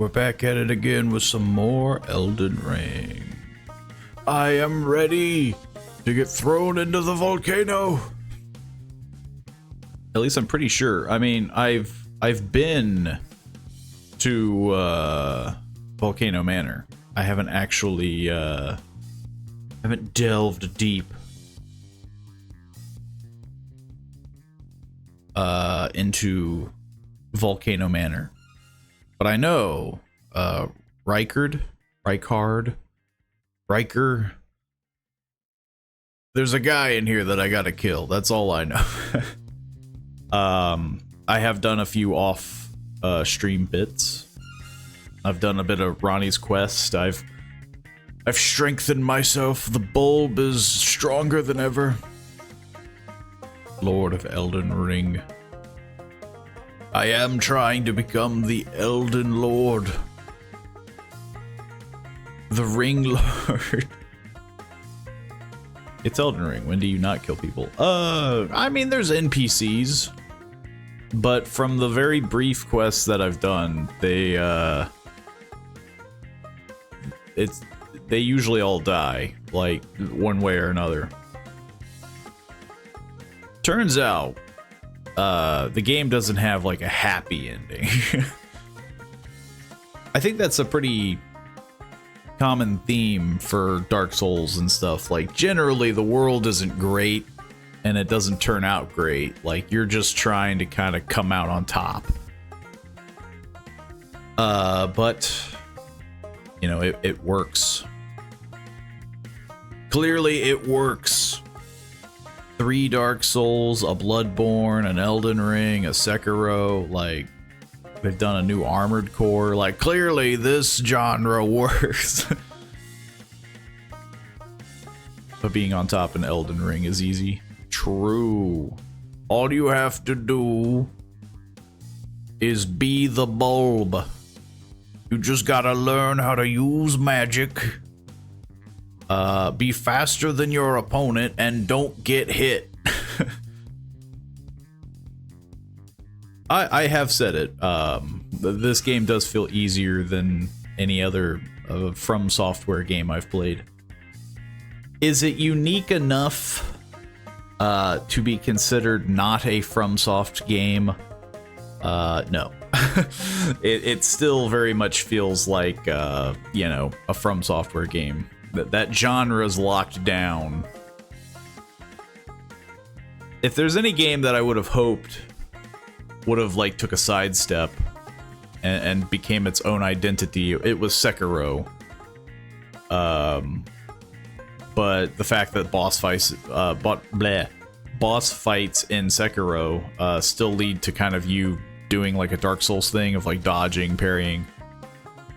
We're back at it again with some more Elden Ring. I am ready to get thrown into the volcano. At least I'm pretty sure. I mean, I've been to Volcano Manor. I haven't actually haven't delved deep into Volcano Manor. But I know Riker. There's a guy in here that I gotta kill. That's all I know. I have done a few off stream bits. I've done a bit of Ronnie's quest. I've strengthened myself. The bulb is stronger than ever. Lord of Elden Ring. I am trying to become the Elden Lord. The Ring Lord. It's Elden Ring. When do you not kill people? I mean, there's NPCs. But from the very brief quests that I've done, they usually all die, like, one way or another. Turns out, the game doesn't have, like, a happy ending. I think that's a pretty common theme for Dark Souls and stuff. Like, generally, the world isn't great, and it doesn't turn out great. Like, you're just trying to kind of come out on top. But, you know, it works. Clearly, it works. 3 Dark Souls, a Bloodborne, an Elden Ring, a Sekiro, like, they've done a new Armored Core. Like, clearly this genre works. But being on top in Elden Ring is easy. True. All you have to do is be the bulb. You just gotta learn how to use magic. Be faster than your opponent and don't get hit. I have said it. This game does feel easier than any other From Software game I've played. Is it unique enough to be considered not a FromSoft game? No. It still very much feels like, you know, a From Software game. That genre's locked down. If there's any game that I would have hoped would have, like, took a sidestep and became its own identity, it was Sekiro. But the fact that boss fights in Sekiro still lead to kind of you doing like a Dark Souls thing of like dodging, parrying.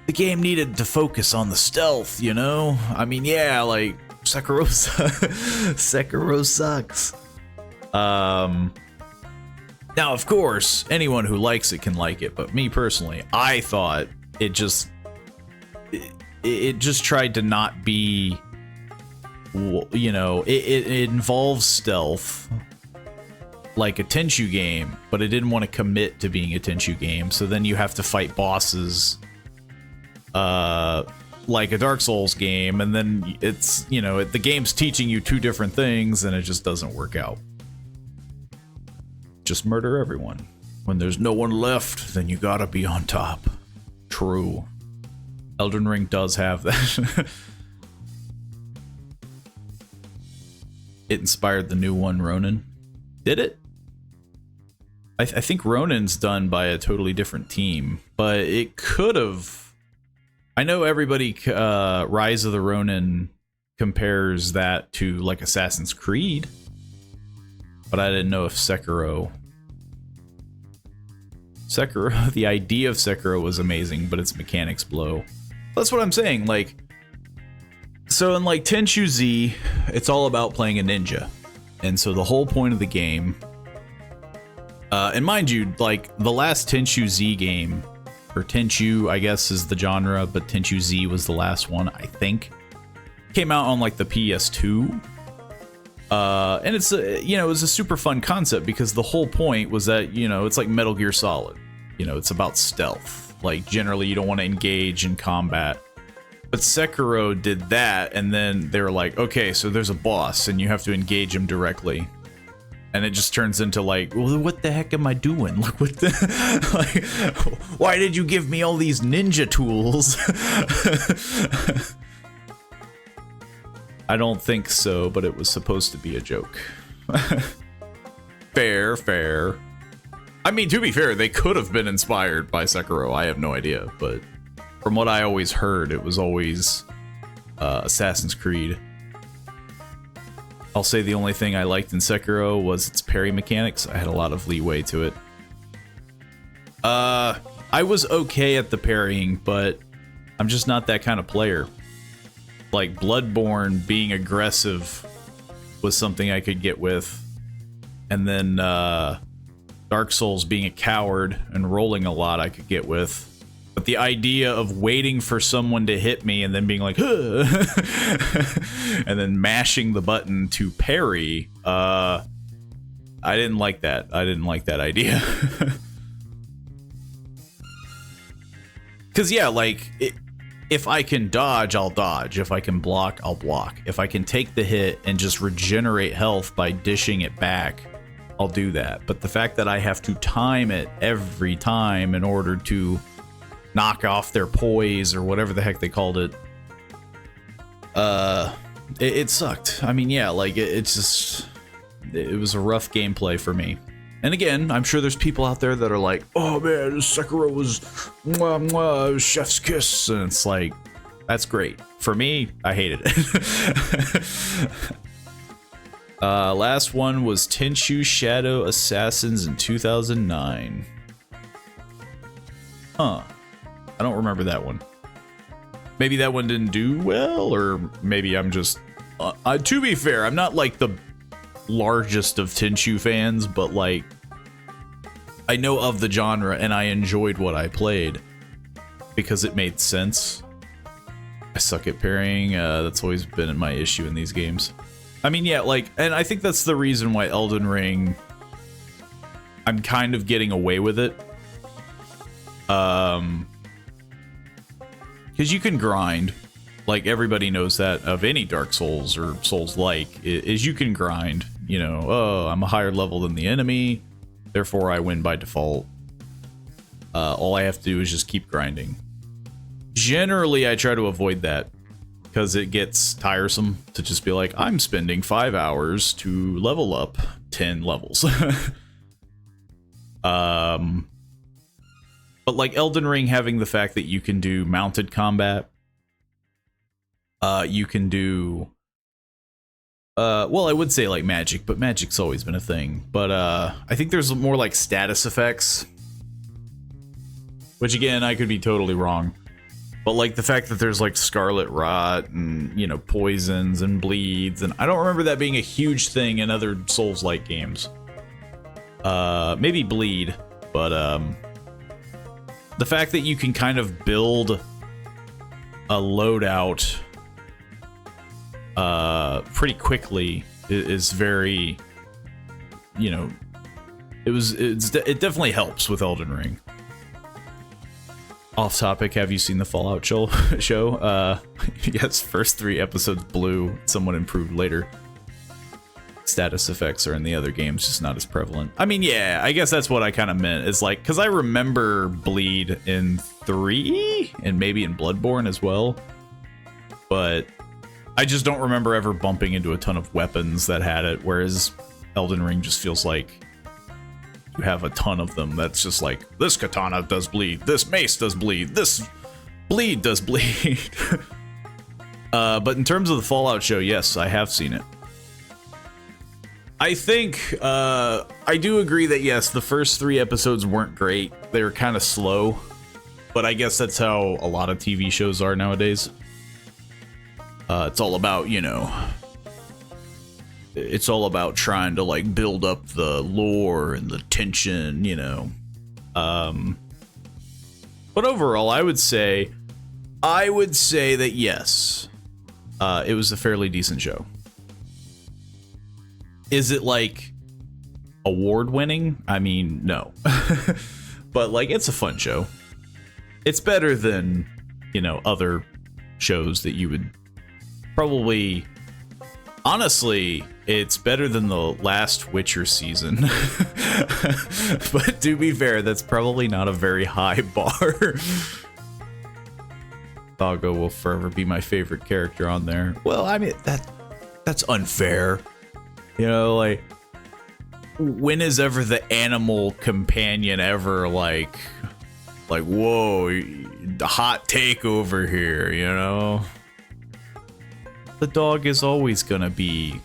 The game needed to focus on the stealth, you know? I mean, yeah, like, Sekiro sucks. Now, of course, anyone who likes it can like it, but me personally, I thought it just tried to not be, you know, it involves stealth like a Tenchu game, but it didn't want to commit to being a Tenchu game, so then you have to fight bosses like a Dark Souls game, and then it's, you know, the game's teaching you 2 different things, and it just doesn't work out. Just murder everyone. When there's no one left, then you gotta be on top. True. Elden Ring does have that. It inspired the new one, Ronin. Did it? I think Ronin's done by a totally different team, but it could have. I know everybody, Rise of the Ronin compares that to like Assassin's Creed, but I didn't know if Sekiro, the idea of Sekiro was amazing, but its mechanics blow. That's what I'm saying, like, so in like Tenchu Z, it's all about playing a ninja, and so the whole point of the game, and mind you, like the last Tenchu Z game, or Tenchu, I guess is the genre, but Tenchu Z was the last one, I think. Came out on like the PS2. And it's you know, it was a super fun concept because the whole point was that, you know, it's like Metal Gear Solid. You know, it's about stealth. Like, generally, you don't want to engage in combat. But Sekiro did that, and then they were like, okay, so there's a boss, and you have to engage him directly. And it just turns into like, well, what the heck am I doing? Like, what the, like, why did you give me all these ninja tools? I don't think so, but it was supposed to be a joke. Fair, fair. I mean, to be fair, they could have been inspired by Sekiro. I have no idea, but from what I always heard, it was always Assassin's Creed. I'll say the only thing I liked in Sekiro was its parry mechanics. I had a lot of leeway to it. I was okay at the parrying, but I'm just not that kind of player. Like, Bloodborne being aggressive was something I could get with. And then Dark Souls being a coward and rolling a lot I could get with. But the idea of waiting for someone to hit me and then being like, huh, and then mashing the button to parry, I didn't like that. I didn't like that idea. Because, yeah, like, if I can dodge, I'll dodge. If I can block, I'll block. If I can take the hit and just regenerate health by dishing it back, I'll do that. But the fact that I have to time it every time in order to knock off their poise or whatever the heck they called it, it sucked. I mean, yeah, like, it was a rough gameplay for me. And again, I'm sure there's people out there that are like, oh man, Sekiro was mwah, mwah, chef's kiss, and it's like, that's great. For me, I hated it. Last one was Tenchu Shadow Assassins in 2009. Huh. I don't remember that one. Maybe that one didn't do well, or maybe I'm just... to be fair, I'm not like the largest of Tenchu fans, but like, I know of the genre and I enjoyed what I played because it made sense. I suck at parrying. That's always been my issue in these games. I mean, yeah, like, and I think that's the reason why Elden Ring, I'm kind of getting away with it. Because you can grind, like, everybody knows that of any Dark Souls or Souls-like, is you can grind, you know, oh, I'm a higher level than the enemy, therefore I win by default. All I have to do is just keep grinding. Generally, I try to avoid that, because it gets tiresome to just be like, I'm spending 5 hours to level up 10 levels. But like Elden Ring having the fact that you can do mounted combat, you can do, well, I would say like magic, but magic's always been a thing. But I think there's more like status effects, which again, I could be totally wrong. But like the fact that there's like scarlet rot and, you know, poisons and bleeds, and I don't remember that being a huge thing in other Souls-like games. Maybe bleed, but the fact that you can kind of build a loadout pretty quickly is very, you know, it definitely helps with Elden Ring. Off topic, have you seen the Fallout show? Yes, first 3 episodes blew. Somewhat improved later. Status effects are in the other games, just not as prevalent. I mean, yeah, I guess that's what I kind of meant. It's like, because I remember bleed in 3 and maybe in Bloodborne as well, but I just don't remember ever bumping into a ton of weapons that had it, whereas Elden Ring just feels like you have a ton of them. That's just like, this katana does bleed, this mace does bleed, this bleed does bleed. But in terms of the Fallout show, yes, I have seen it. I think, I do agree that yes, the first 3 episodes weren't great. They were kind of slow, but I guess that's how a lot of TV shows are nowadays. It's all about, you know, it's all about trying to like build up the lore and the tension, you know. But overall, I would say that yes, it was a fairly decent show. Is it like award winning? I mean, no. But like, it's a fun show. It's better than, you know, other shows that you would probably... Honestly, it's better than the last Witcher season. But to be fair, that's probably not a very high bar. Doggo will forever be my favorite character on there. Well, I mean, that's unfair. You know, like, when is ever the animal companion ever like, whoa, the hot take over here, you know? The dog is always gonna be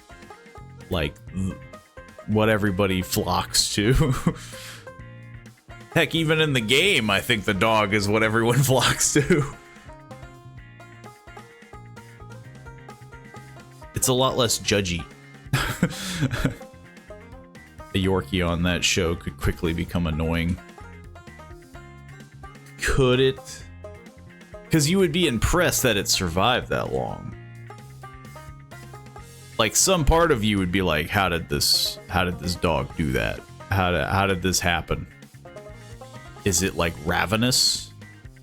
like what everybody flocks to. Heck, even in the game, I think the dog is what everyone flocks to. It's a lot less judgy. A Yorkie on that show could quickly become annoying. Could it? Because you would be impressed that it survived that long. Like, some part of you would be like, how did this dog do that? How did this happen? Is it like ravenous?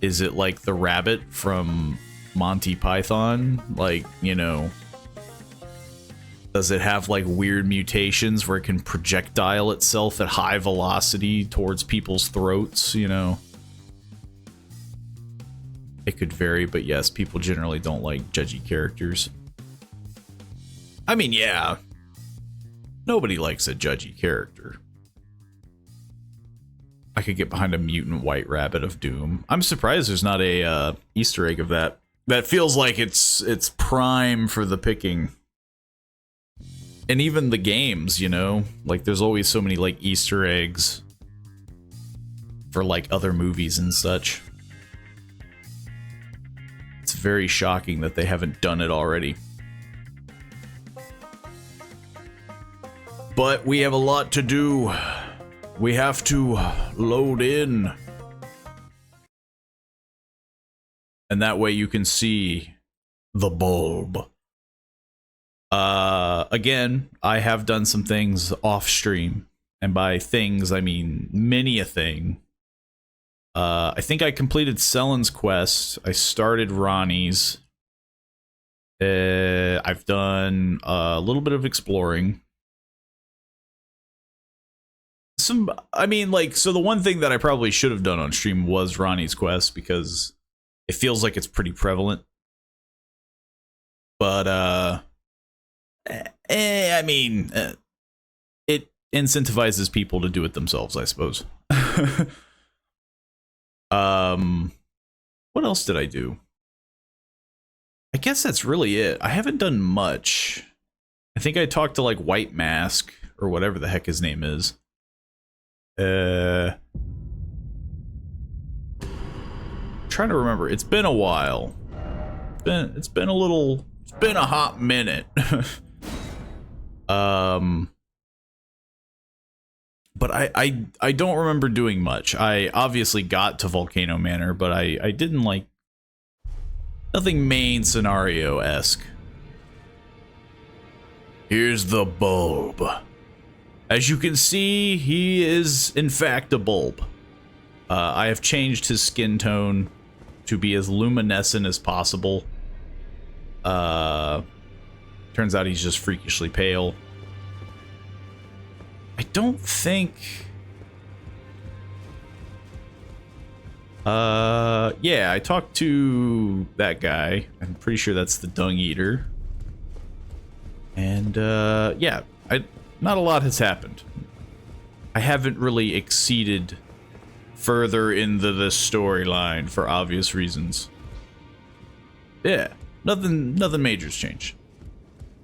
Is it like the rabbit from Monty Python? Like, you know, does it have like weird mutations where it can projectile itself at high velocity towards people's throats, you know? It could vary, but yes, people generally don't like judgy characters. I mean, yeah, nobody likes a judgy character. I could get behind a mutant white rabbit of doom. I'm surprised there's not a Easter egg of that. That feels like it's prime for the picking. And even the games, you know, like there's always so many like Easter eggs for like other movies and such. It's very shocking that they haven't done it already. But we have a lot to do. We have to load in. And that way you can see the bulb. Again, I have done some things off stream. And by things, I mean many a thing. I think I completed Sellen's quest. I started Ronnie's. I've done a little bit of exploring. I mean, like, so the one thing that I probably should have done on stream was Ronnie's quest, because it feels like it's pretty prevalent. But, I mean, it incentivizes people to do it themselves, I suppose. What else did I do? I guess that's really it. I haven't done much. I think I talked to, like, White Mask, or whatever the heck his name is. Trying to remember. It's been a while. It's been a hot minute. But I don't remember doing much. I obviously got to Volcano Manor, but I didn't like nothing main scenario-esque. Here's the bulb. As you can see, he is, in fact, a bulb. I have changed his skin tone to be as luminescent as possible. Turns out he's just freakishly pale. I don't think... yeah, I talked to that guy. I'm pretty sure that's the Dung Eater. And, yeah, not a lot has happened. I haven't really exceeded further into the storyline for obvious reasons. Yeah, nothing major's changed.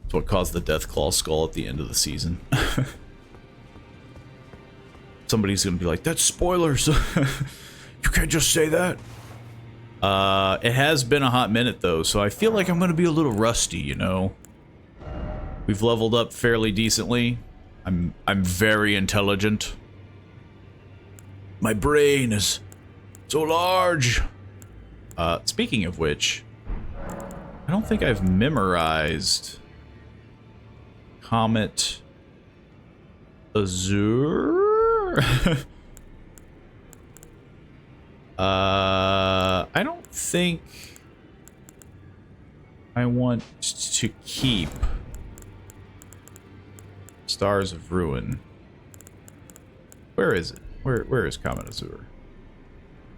It's what caused the Deathclaw skull at the end of the season. Somebody's gonna be like, that's spoilers. You can't just say that. It has been a hot minute though, so I feel like I'm gonna be a little rusty, you know? We've leveled up fairly decently. I'm very intelligent. My brain is so large. Speaking of which, I don't think I've memorized Comet Azure. think I want to keep Stars of Ruin. Where is it? Where is Comet Azure?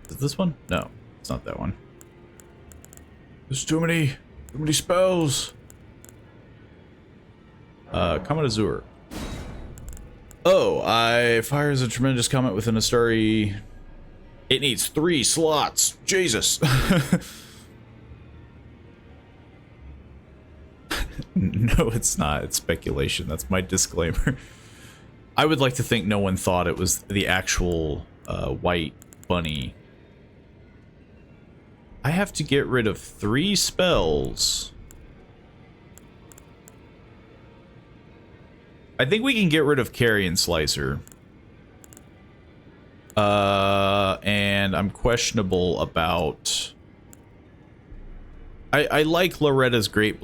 Is it this one? No, it's not that one. There's too many spells. Comet Azure. Oh, fires a tremendous comet within a starry. It needs 3 slots. Jesus. No, it's not. It's speculation. That's my disclaimer. I would like to think no one thought it was the actual white bunny. I have to get rid of 3 spells. I think we can get rid of Carrion Slicer. And I'm questionable about... I like Loretta's Great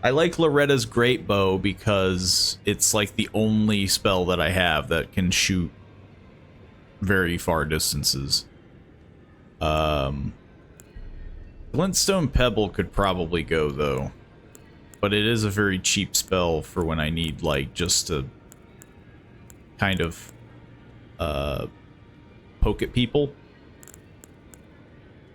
I like Loretta's Great Bow because it's like the only spell that I have that can shoot very far distances. Glintstone Pebble could probably go though, but it is a very cheap spell for when I need like just to kind of poke at people.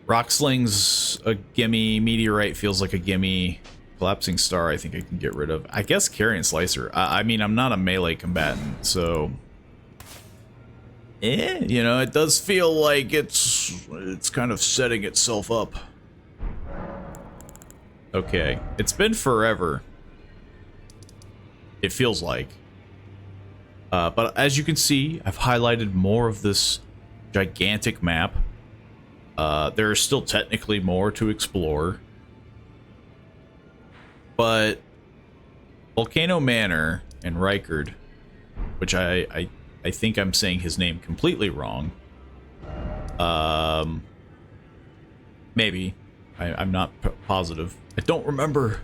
Rock Sling's a gimme. Meteorite feels like a gimme. Collapsing Star I think I can get rid of. I guess Carrion Slicer. I mean, I'm not a melee combatant, so... you know, it does feel like it's kind of setting itself up. Okay, it's been forever. It feels like. But as you can see, I've highlighted more of this gigantic map. There is still technically more to explore. But Volcano Manor and Rykard, which I think I'm saying his name completely wrong. Maybe. I'm not positive. I don't remember.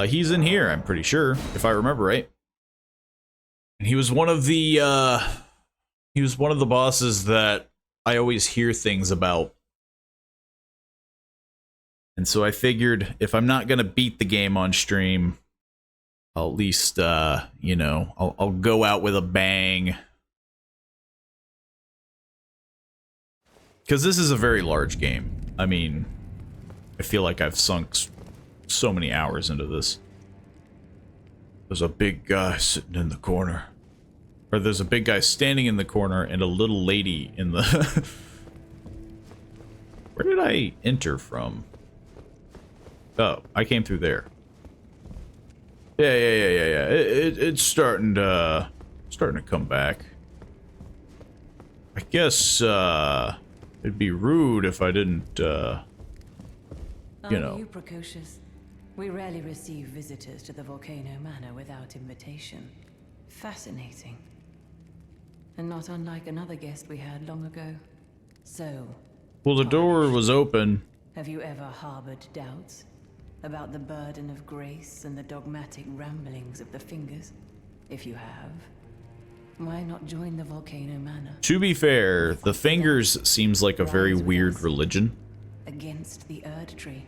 He's in here, I'm pretty sure, if I remember right. And he was one of the bosses that I always hear things about. And so I figured if I'm not gonna beat the game on stream, I'll at least, you know, I'll go out with a bang. Because this is a very large game. I mean, I feel like I've sunk so many hours into this. There's a big guy sitting in the corner. Or there's a big guy standing in the corner and a little lady in the... Where did I enter from? Oh, I came through there. Yeah. It's starting to come back. I guess it'd be rude if I didn't you know. You precocious? We rarely receive visitors to the Volcano Manor without invitation. Fascinating. And not unlike another guest we had long ago. So, well, the door was open. have you ever harbored doubts about the burden of grace and the dogmatic ramblings of the Fingers? If you have, why not join the Volcano Manor? To be fair, the Fingers seems like a very weird religion. Against the Erd Tree.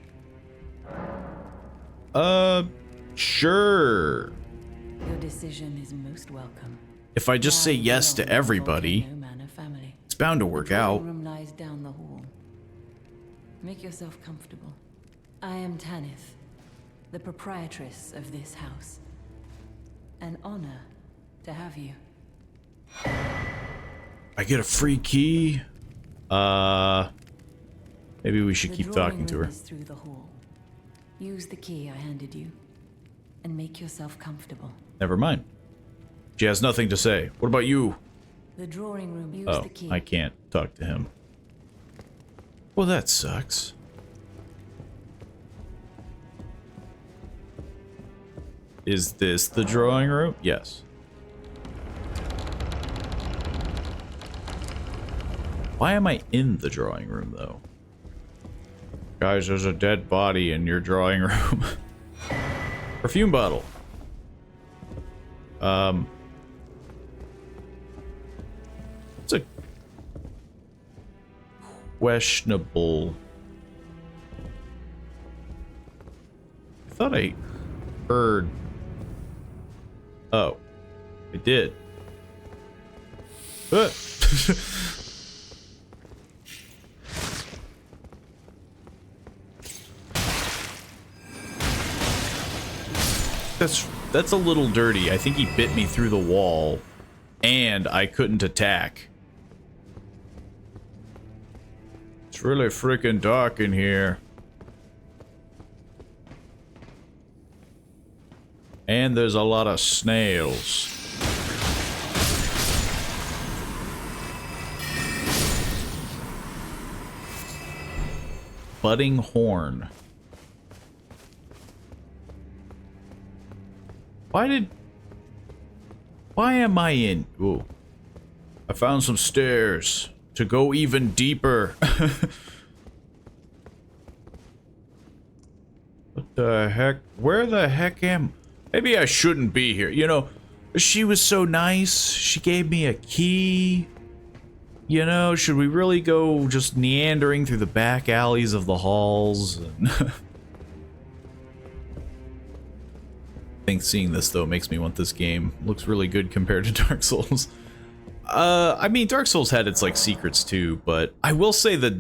Sure. Your decision is most welcome. If I just say yes to everybody, it's bound to work out. The room lies down the hall. Make yourself comfortable. I am Tanith, the proprietress of this house. An honor to have you. I get a free key. Maybe we should keep talking to her. The drawing room is through the hall. Use the key I handed you, and make yourself comfortable. Never mind. She has nothing to say. What about you? The drawing room. Use Oh, the key. I can't talk to him. Well, that sucks. Is this the drawing room? Yes. Why am I in the drawing room, though? Guys, there's a dead body in your drawing room. Perfume bottle. It's a questionable. I thought I heard. Oh, I did. That's a little dirty. I think he bit me through the wall, and I couldn't attack. It's really freaking dark in here. And there's a lot of snails. Budding horn. Why am I in? Ooh. I found some stairs to go even deeper. What the heck? Where the heck am? Maybe I shouldn't be here. You know, she was so nice. She gave me a key. You know, should we really go just meandering through the back alleys of the halls? I think seeing this, though, makes me want this game. Looks really good compared to Dark Souls. I mean, Dark Souls had its, like, secrets, too, but I will say that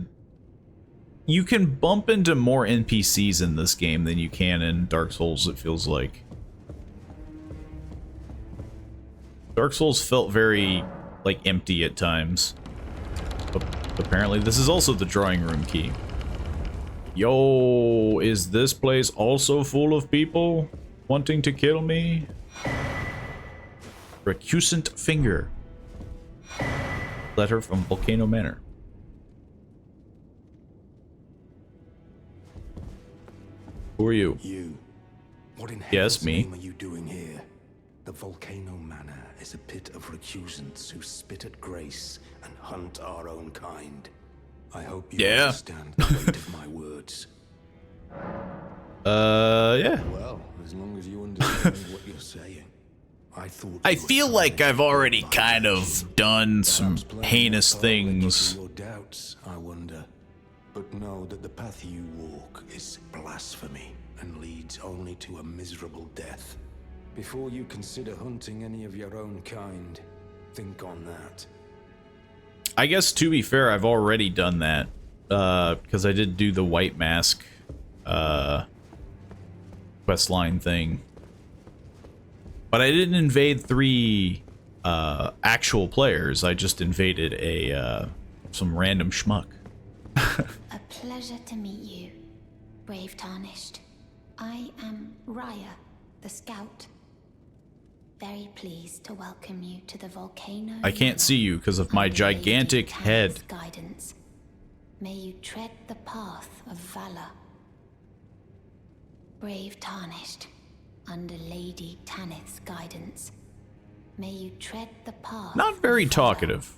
you can bump into more NPCs in this game than you can in Dark Souls, it feels like. Dark Souls felt very, like, empty at times. But apparently this is also the drawing room key. Yo, is this place also full of people wanting to kill me? Recusant finger. Letter from Volcano Manor. Who are you? You. What in Yes, me. name are you doing here? The Volcano Manor is a pit of recusants who spit at grace and hunt our own kind. I hope you understand the weight of my words. Yeah. Well, as long as you understand what you're saying. I feel like I've already kind of done some heinous things. Your doubts, I wonder. But know that the path you walk is blasphemy and leads only to a miserable death. Before you consider hunting any of your own kind, think on that. I guess, to be fair, I've already done that. Because I did do the White Mask questline thing. But I didn't invade 3 actual players. I just invaded some random schmuck. A pleasure to meet you, Brave Tarnished. I am Raya, the Scout. Very pleased to welcome you to the volcano. I can't see you because of my gigantic head. Guidance. May you tread the path of valor. Brave Tarnished, under Lady Tanith's guidance, may you tread the path. Not very talkative.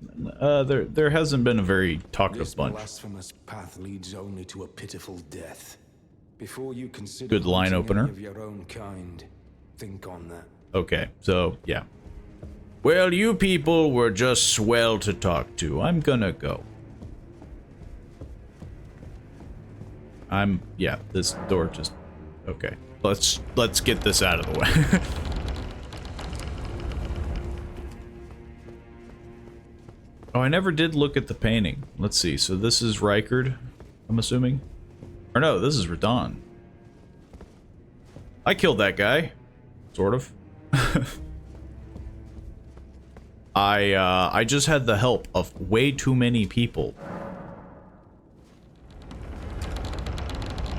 There hasn't been a very talkative bunch. This blasphemous path leads only to a pitiful death. Before you consider Good line opener. Of your own kind, think on that. Okay, so yeah. Well, you people were just swell to talk to. I'm gonna go. Yeah, this door just okay. Let's get this out of the way. Oh, I never did look at the painting. Let's see. So this is Rykard, I'm assuming. Or no, this is Radon. I killed that guy. Sort of. I just had the help of way too many people.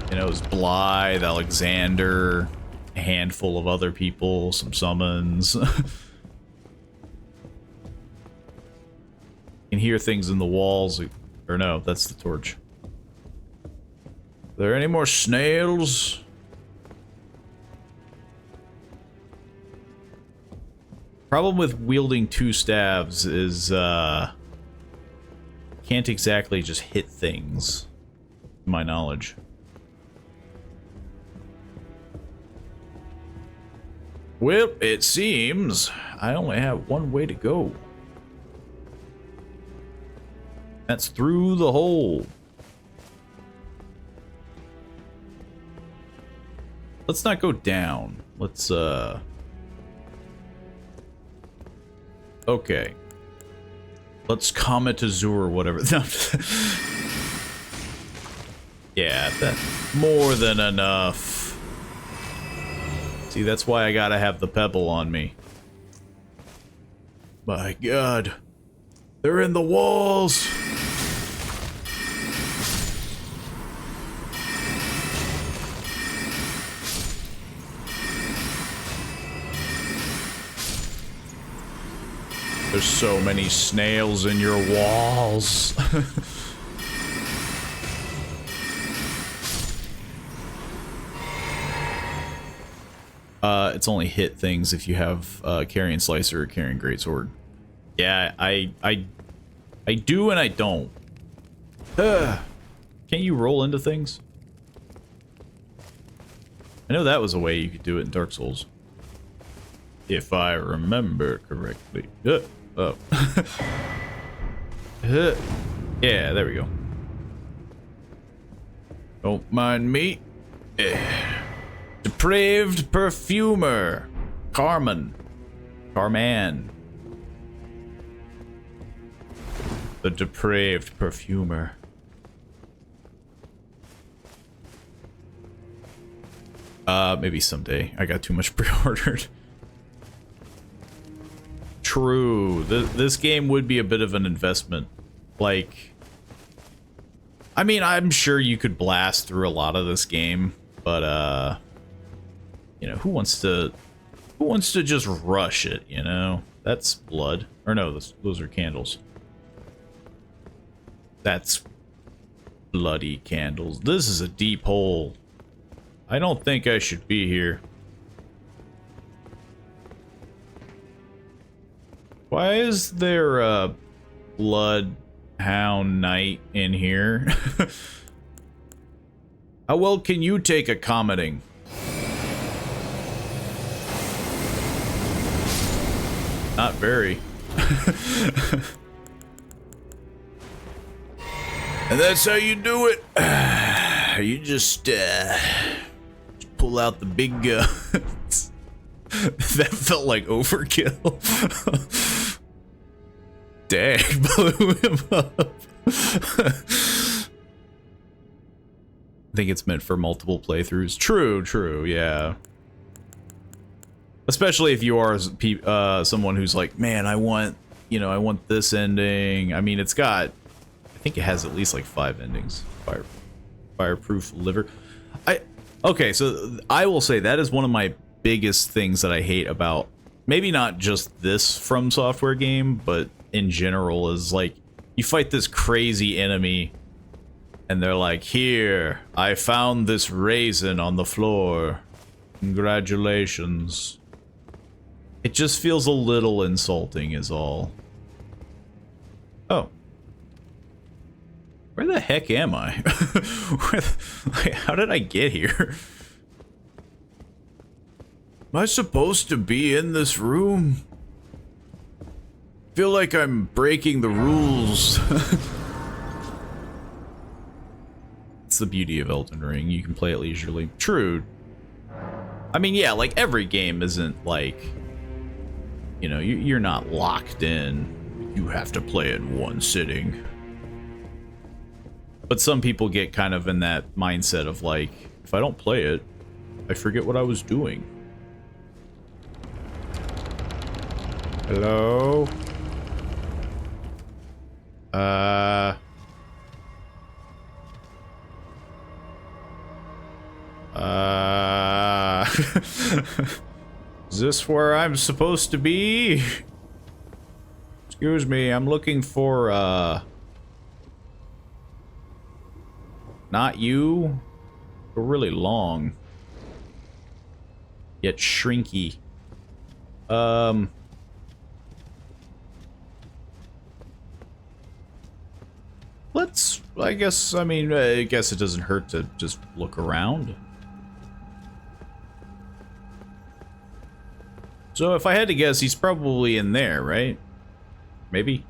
You know, it was Blythe, Alexander, a handful of other people, some summons. Can hear things in the walls. Or no, that's the torch. Are there any more snails? Problem with wielding 2 staves is can't exactly just hit things, to my knowledge. Well, it seems I only have one way to go. That's through the hole. Let's not go down. Let's, okay. Let's Comet Azure or whatever. No. Yeah, that's more than enough. See, that's why I gotta have the pebble on me. My God. They're in the walls! There's so many snails in your walls. It's only hit things if you have Carrion Slicer or Carrion Greatsword. Yeah, I do and I don't. Can't you roll into things? I know that was a way you could do it in Dark Souls. If I remember correctly. Oh. Yeah, there we go. Don't mind me. Depraved Perfumer. Carman. The Depraved Perfumer. Maybe someday. I got too much pre-ordered. True. This game would be a bit of an investment. Like, I mean, I'm sure you could blast through a lot of this game, but you know, who wants to just rush it, you know? That's blood. Or no, those are candles. That's bloody candles. This is a deep hole. I don't think I should be here. Why is there a Bloodhound Knight in here? How well can you take a commenting? Not very. And that's how you do it. You just pull out the big guns. That felt like overkill. Dang, blew him up. I think it's meant for multiple playthroughs. True, yeah. Especially if you are someone who's like, man, I want this ending. I mean, it's got, I think it has at least like 5 endings. Fireproof liver. Okay, so I will say that is one of my biggest things that I hate about, maybe not just this From Software game, but in general, is like, you fight this crazy enemy, and they're like, here, I found this raisin on the floor. Congratulations. It just feels a little insulting is all. Oh. Where the heck am I? How did I get here? Am I supposed to be in this room? Feel like I'm breaking the rules. It's the beauty of Elden Ring. You can play it leisurely. True. I mean, yeah, like every game isn't like, you know, you're not locked in. You have to play it in one sitting. But some people get kind of in that mindset of like, if I don't play it, I forget what I was doing. Hello? Is this where I'm supposed to be? Excuse me, I'm looking for, not you. You're really long. Yet shrinky. Let's, I guess it doesn't hurt to just look around. So if I had to guess, he's probably in there, right? Maybe?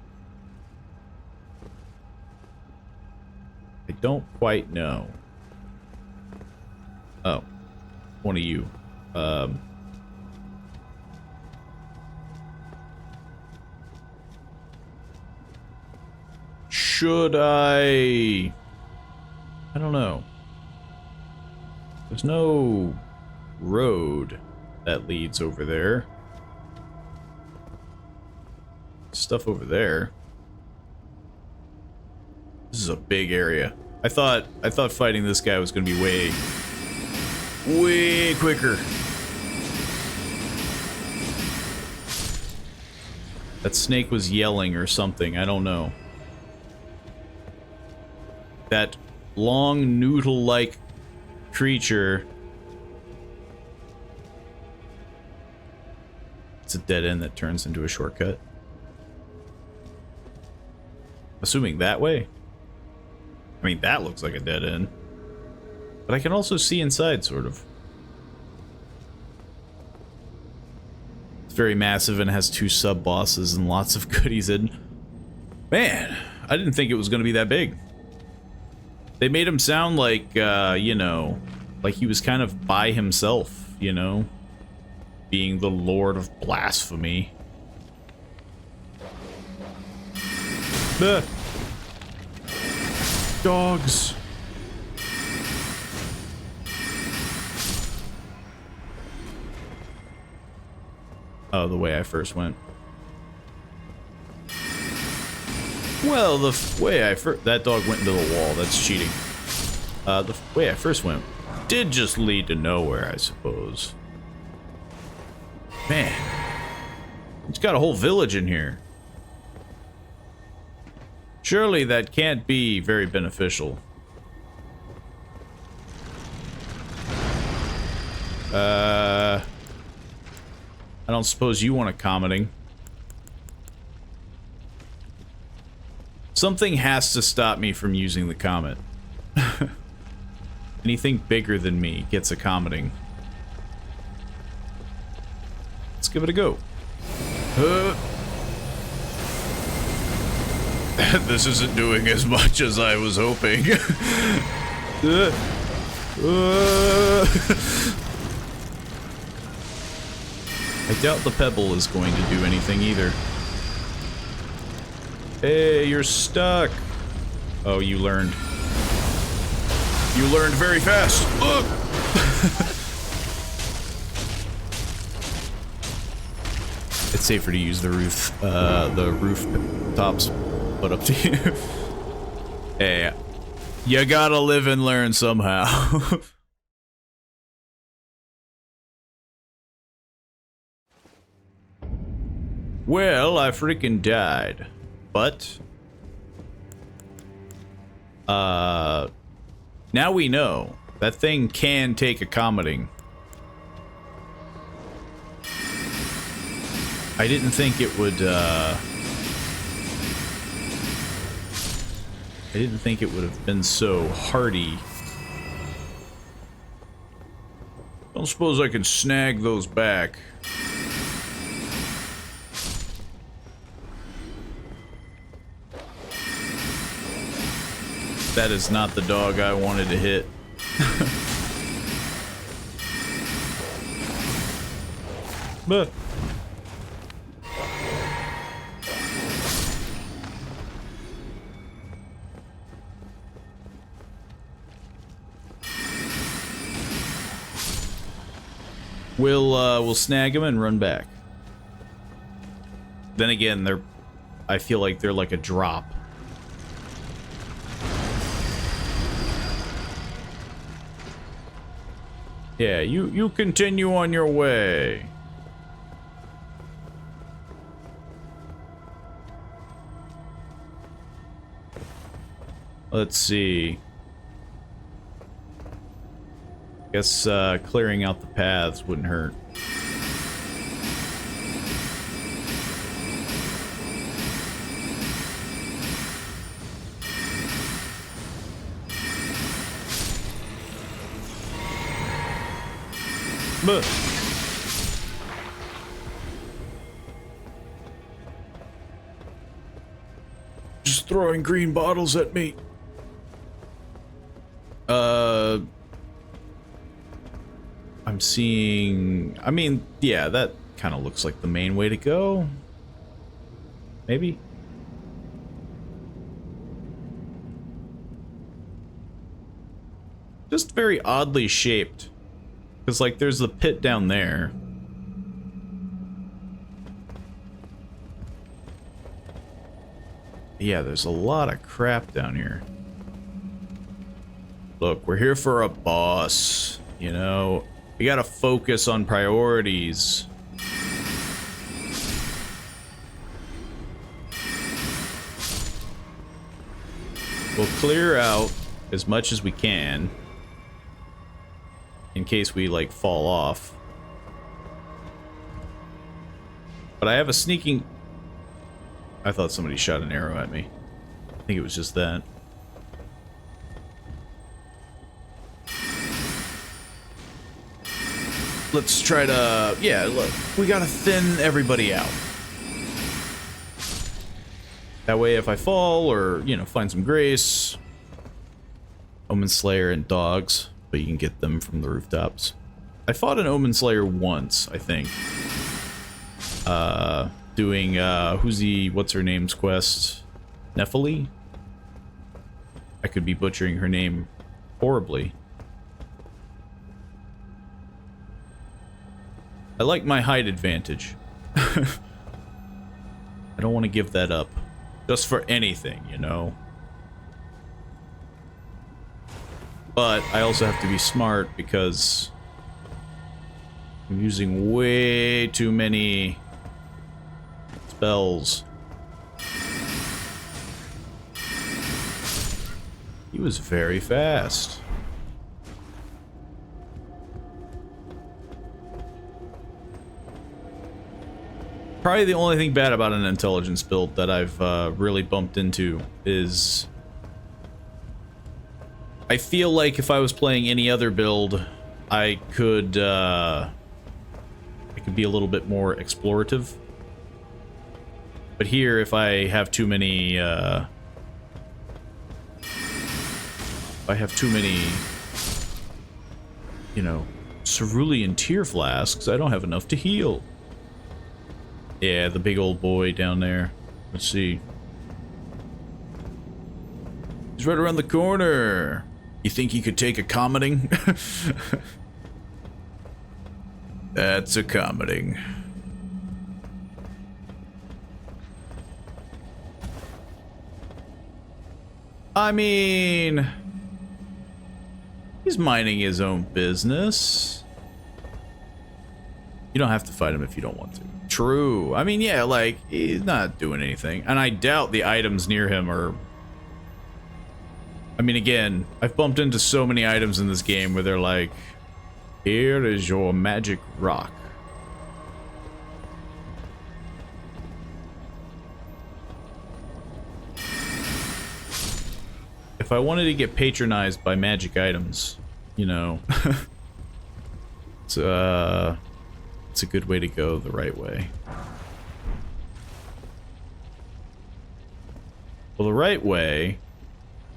don't quite know. Oh, one of you. Should I don't know. There's no road that leads over there. Stuff over there. This is a big area. I thought fighting this guy was gonna be way quicker. That snake was yelling or something, I don't know. That long noodle-like creature. It's a dead end that turns into a shortcut. Assuming that way? I mean, that looks like a dead end. But I can also see inside, sort of. It's very massive and has 2 sub-bosses and lots of goodies in. Man, I didn't think it was going to be that big. They made him sound like, you know, like he was kind of by himself, you know? Being the Lord of Blasphemy. Dogs. Oh, the way I first went. Well, the way I first... That dog went into the wall. That's cheating. The way I first went did just lead to nowhere, I suppose. Man. It's got a whole village in here. Surely that can't be very beneficial. I don't suppose you want a commenting. Something has to stop me from using the comet. Anything bigger than me gets a commenting. Let's give it a go. This isn't doing as much as I was hoping. I doubt the pebble is going to do anything either. Hey, you're stuck. Oh, you learned. You learned very fast. It's safer to use the roof tops put up to you. Hey, you gotta live and learn somehow. Well, I freaking died. But now we know that thing can take a commenting. I didn't think it would have been so hardy. Don't suppose I can snag those back. That is not the dog I wanted to hit. But we'll snag him and run back. Then again, I feel like they're like a drop. Yeah, you continue on your way. Let's see. Guess clearing out the paths wouldn't hurt. But just throwing green bottles at me. I'm seeing... I mean, yeah, that kind of looks like the main way to go. Maybe? Just very oddly shaped. Because, like, there's the pit down there. Yeah, there's a lot of crap down here. Look, we're here for a boss, you know? We gotta focus on priorities. We'll clear out as much as we can. In case we, like, fall off. But I have a sneaking... I thought somebody shot an arrow at me. I think it was just that. Let's try to... Yeah, look. We gotta thin everybody out. That way if I fall or, you know, find some grace... Omen Slayer and dogs. But you can get them from the rooftops. I fought an Omen Slayer once, I think. Doing, what's her name's quest? Nephili? I could be butchering her name horribly. I like my height advantage. I don't want to give that up. Just for anything, you know? But I also have to be smart because I'm using way too many spells. He was very fast. Probably the only thing bad about an intelligence build that I've really bumped into is... I feel like if I was playing any other build, I could be a little bit more explorative. But here, if I have too many, you know, cerulean tear flasks, I don't have enough to heal. Yeah, the big old boy down there. Let's see. He's right around the corner. You think he could take a commoning? That's a commoning. I mean... He's minding his own business. You don't have to fight him if you don't want to. True. I mean, yeah, like, he's not doing anything. And I doubt the items near him are... I mean, again, I've bumped into so many items in this game where they're like, here is your magic rock. If I wanted to get patronized by magic items, you know, it's a good way to go the right way. Well, the right way...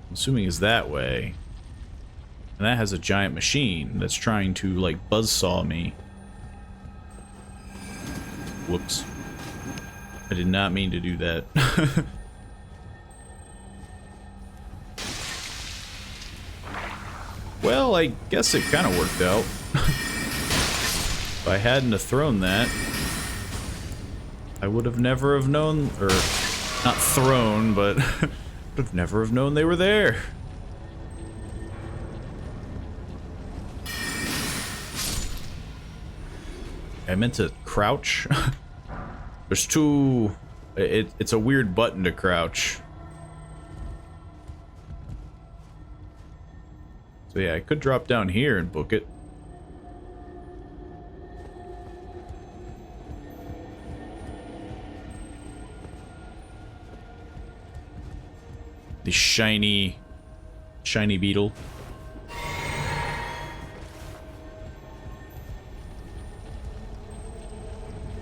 I'm assuming is that way. And that has a giant machine that's trying to, like, buzzsaw me. Whoops. I did not mean to do that. Well, I guess it kind of worked out. If I hadn't have thrown that, I would have never have known, or not thrown, but would have never have known they were there. I meant to crouch. There's two... It's a weird button to crouch. So yeah, I could drop down here and book it. The shiny beetle.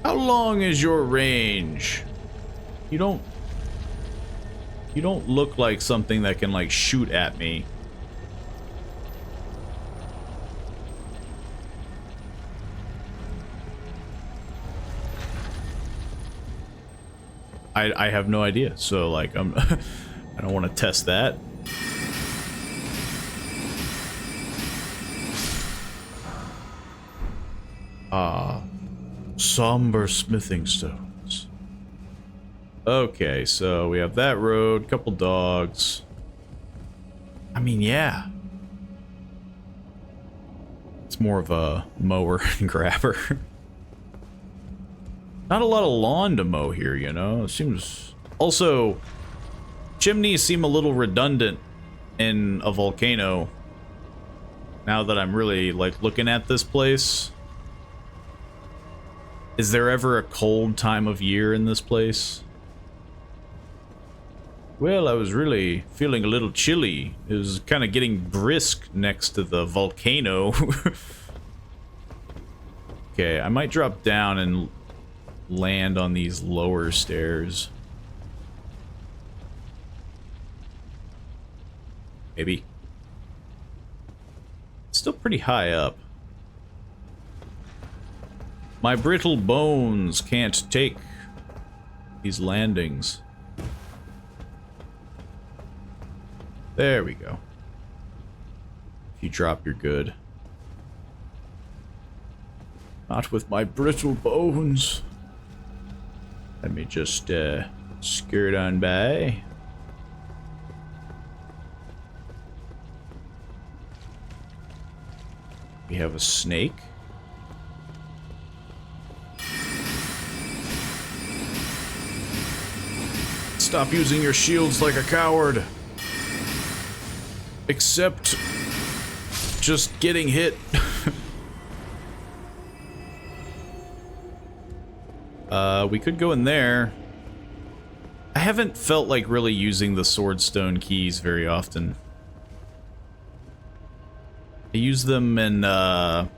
How long is your range? You don't look like something that can, like, shoot at me. I have no idea. So like I don't want to test that. Somber smithing stones. Okay, so we have that road, couple dogs. I mean, yeah. It's more of a mower and grabber. Not a lot of lawn to mow here, you know? It seems... Also, chimneys seem a little redundant in a volcano. Now that I'm really, like, looking at this place. Is there ever a cold time of year in this place? Well, I was really feeling a little chilly. It was kind of getting brisk next to the volcano. Okay, I might drop down and land on these lower stairs. Maybe. Still pretty high up. My brittle bones can't take these landings. There we go. If you drop, you're good. Not with my brittle bones. Let me just skirt on by. We have a snake. Stop using your shields like a coward. Except just getting hit. We could go in there. I haven't felt like really using the swordstone keys very often. I use them in, what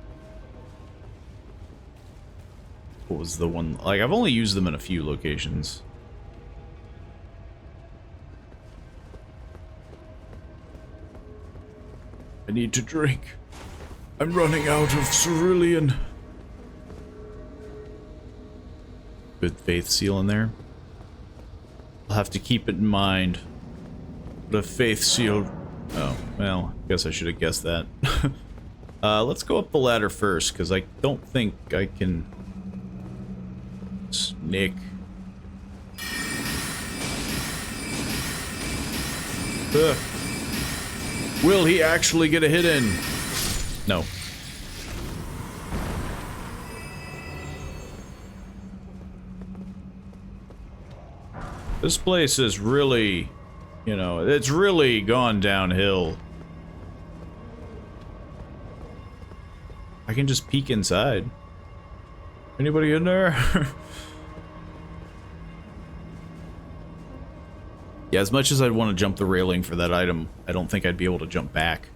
was the one? Like, I've only used them in a few locations. I need to drink. I'm running out of cerulean. Good faith seal in there. I'll have to keep it in mind. The faith seal. Oh, well, I guess I should have guessed that. Let's go up the ladder first, because I don't think I can... Snake. Will he actually get a hit in? No. This place is really, you know, it's really gone downhill. I can just peek inside. Anybody in there? Yeah, as much as I'd want to jump the railing for that item, I don't think I'd be able to jump back.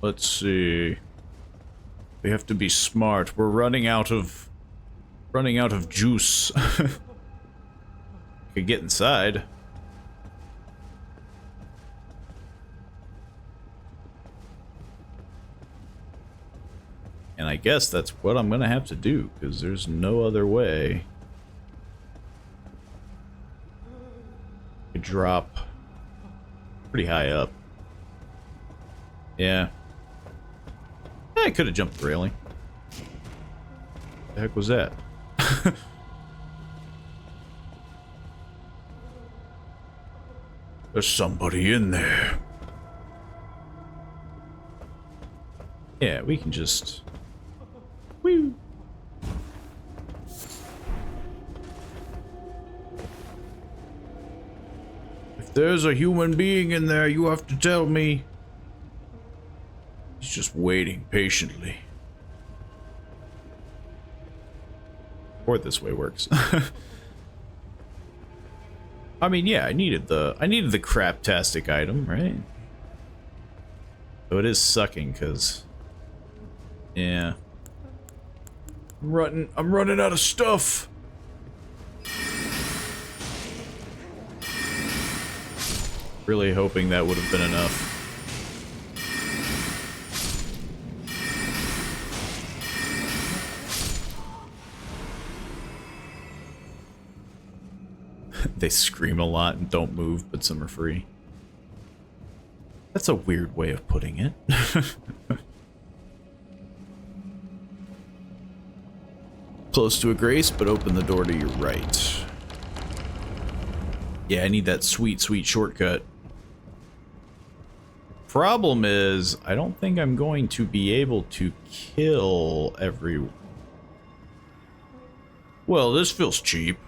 Let's see. We have to be smart. We're running out of juice. Could get inside. And I guess that's what I'm gonna have to do, because there's no other way. I could drop pretty high up. Yeah. I could have jumped the railing. The heck was that? There's somebody in there. Yeah, we can just... Woo! If there's a human being in there, you have to tell me. He's just waiting patiently. Or this way works. I mean, yeah, I needed the craptastic item, right? So it is sucking, cause yeah. I'm running out of stuff. Really hoping that would have been enough. They scream a lot and don't move, but some are free. That's a weird way of putting it. Close to a grace, but open the door to your right. Yeah, I need that sweet, sweet shortcut. Problem is, I don't think I'm going to be able to kill every... Well, this feels cheap.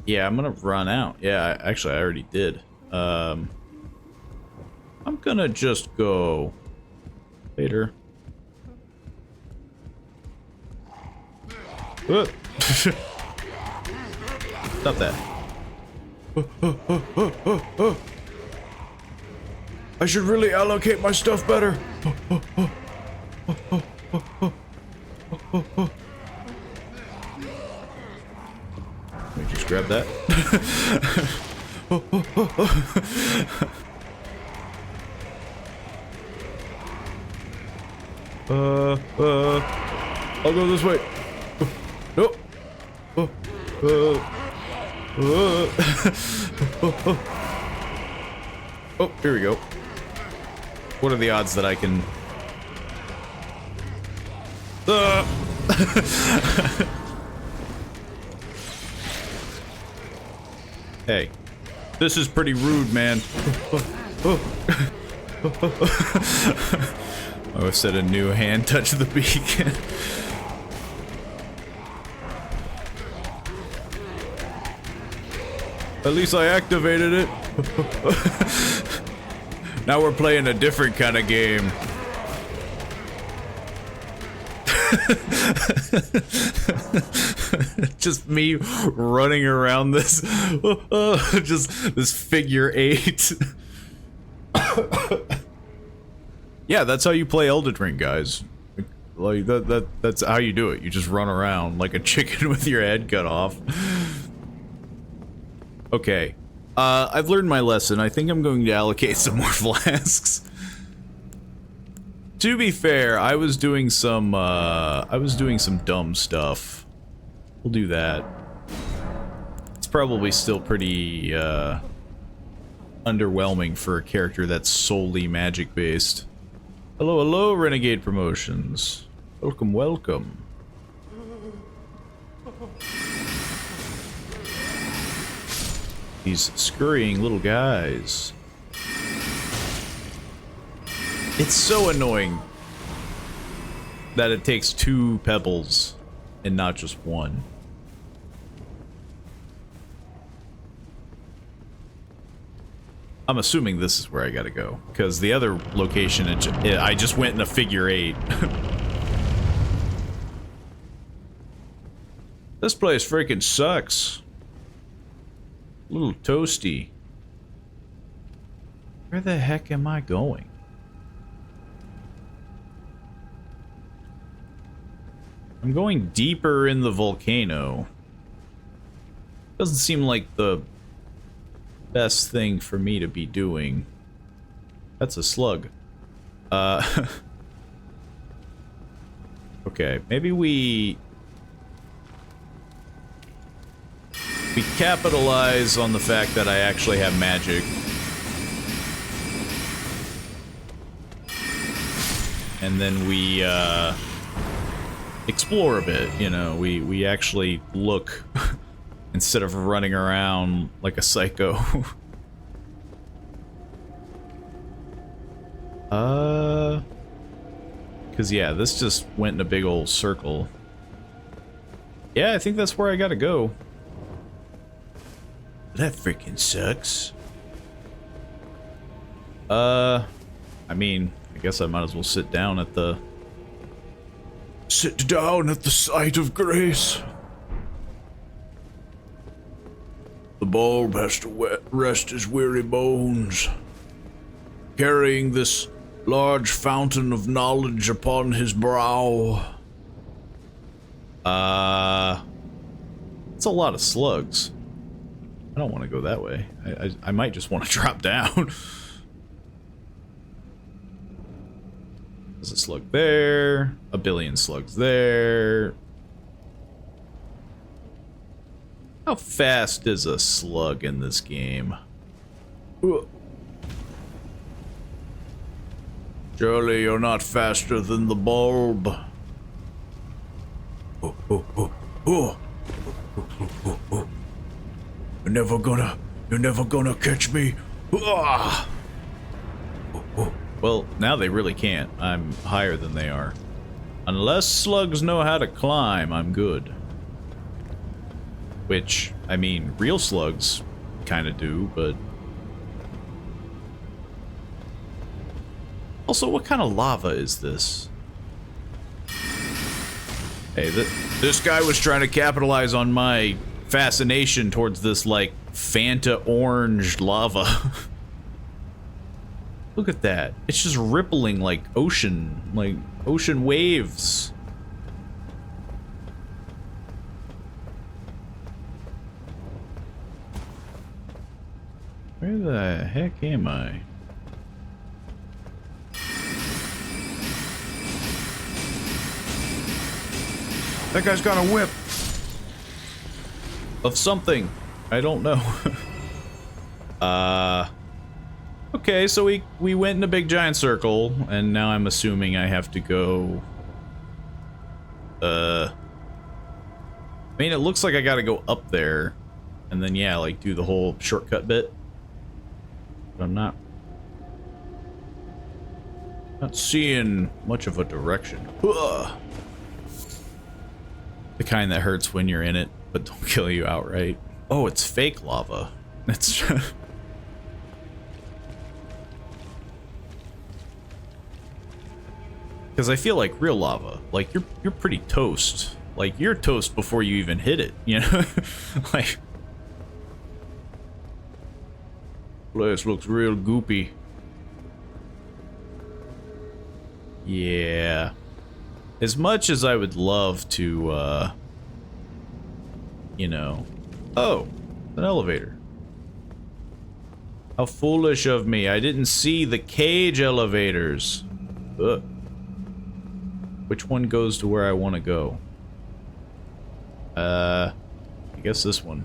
Yeah, I'm gonna run out. Yeah, actually, I already did. I'm gonna just go later. Stop that. I should really allocate my stuff better. Let me just grab that. I'll go this way. Nope. Oh, here we go. What are the odds that I can... Hey, this is pretty rude, man. Oh, set a new hand touch the beacon. At least I activated it. Now we're playing a different kind of game. Just me running around this, just this figure eight. Yeah, that's how you play Elden Ring, guys. Like that's how you do it. You just run around like a chicken with your head cut off. Okay, I've learned my lesson. I think I'm going to allocate some more flasks. To be fair, I was doing some dumb stuff. We'll do that. It's probably still pretty underwhelming for a character that's solely magic based. Hello, hello, Renegade Promotions. Welcome, welcome. These scurrying little guys. It's so annoying that it takes 2 pebbles and not just 1. I'm assuming this is where I gotta go, because the other location, I just went in a figure 8. This place freaking sucks. A little toasty. Where the heck am I going? I'm going deeper in the volcano. Doesn't seem like the best thing for me to be doing. That's a slug. Okay, maybe we capitalize on the fact that I actually have magic. And then we explore a bit, you know, we actually look instead of running around like a psycho. Cause yeah, this just went in a big old circle. Yeah, I think that's where I gotta go. That freaking sucks. I mean, I guess I might as well sit down at the site of grace. The bulb has to rest his weary bones, carrying this Large fountain of knowledge upon his brow. It's a lot of slugs. I don't want to go that way. I might just want to drop down. There's a slug there. A billion slugs there. How fast is a slug in this game? Surely you're not faster than the bulb. You're never gonna catch me. Well, now they really can't. I'm higher than they are. Unless slugs know how to climb, I'm good. Which, I mean, real slugs kind of do, but... Also, what kind of lava is this? Hey, this guy was trying to capitalize on my fascination towards this, like, Fanta orange lava. Look at that. It's just rippling like ocean waves. Where the heck am I? That guy's got a whip. Of something. I don't know. Okay, so we went in a big giant circle, and now I'm assuming I have to go... I mean, it looks like I gotta go up there, and then, yeah, like, do the whole shortcut bit. But I'm not seeing much of a direction. Ugh. The kind that hurts when you're in it, but don't kill you outright. Oh, it's fake lava. That's... Because I feel like real lava, like, you're pretty toast. Like, you're toast before you even hit it, you know? Like... Place looks real goopy. Yeah. As much as I would love to, you know... Oh, an elevator. How foolish of me. I didn't see the cage elevators. Ugh. Which one goes to where I want to go? I guess this one.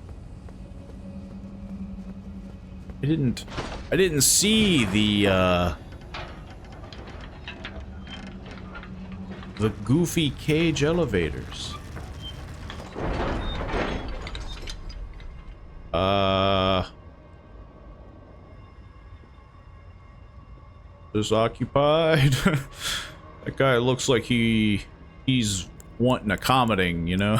I didn't see the goofy cage elevators. Is occupied? That guy looks like he's wanting accommodating, you know?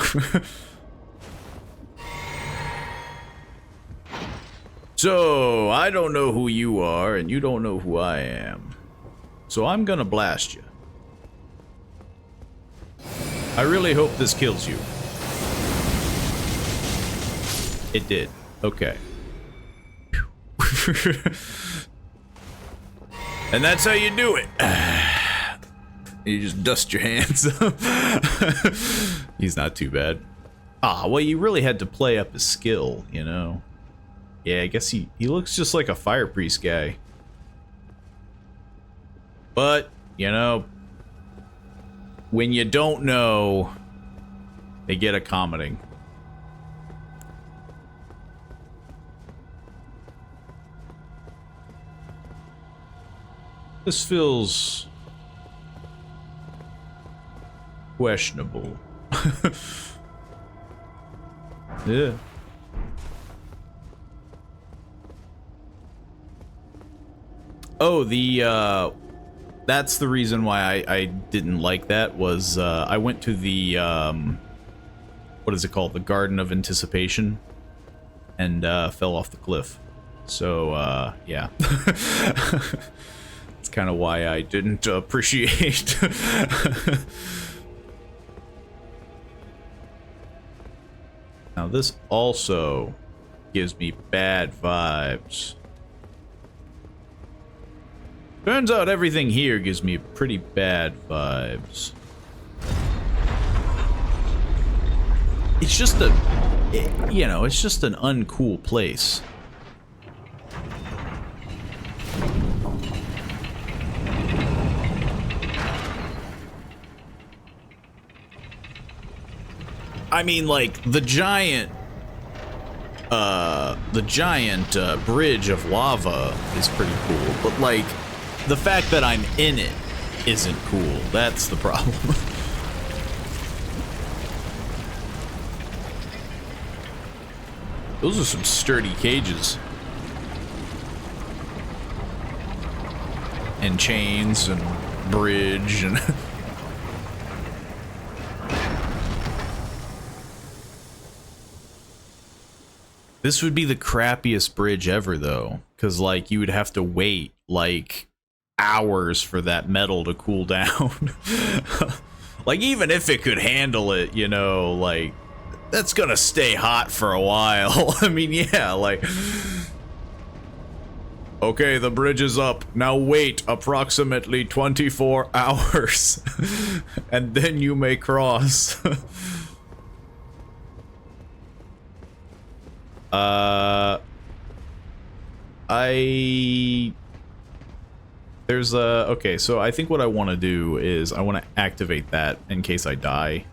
So, I don't know who you are, and you don't know who I am. So I'm gonna blast you. I really hope this kills you. It did. Okay. And that's how you do it. You just dust your hands. He's not too bad. Ah, well, you really had to play up his skill, you know? Yeah, I guess he looks just like a fire priest guy. But, you know, when you don't know, they get accommodating. This feels questionable. Yeah. Oh, that's the reason why I didn't like that was, I went to the, what is it called? The Garden of Anticipation, and, fell off the cliff. So, yeah. It's kind of why I didn't appreciate. Now, this also gives me bad vibes. Turns out everything here gives me pretty bad vibes. It's just you know, it's just an uncool place. I mean, like, the giant bridge of lava is pretty cool, but, like, the fact that I'm in it isn't cool. That's the problem. Those are some sturdy cages. And chains and bridge and... This would be the crappiest bridge ever, though, because, like, you would have to wait, like, hours for that metal to cool down. Like, even if it could handle it, you know, like, that's gonna stay hot for a while. I mean, yeah, like... Okay, the bridge is up. Now wait approximately 24 hours. And then you may cross. There's a... Okay, so I think what I want to do is I want to activate that in case I die.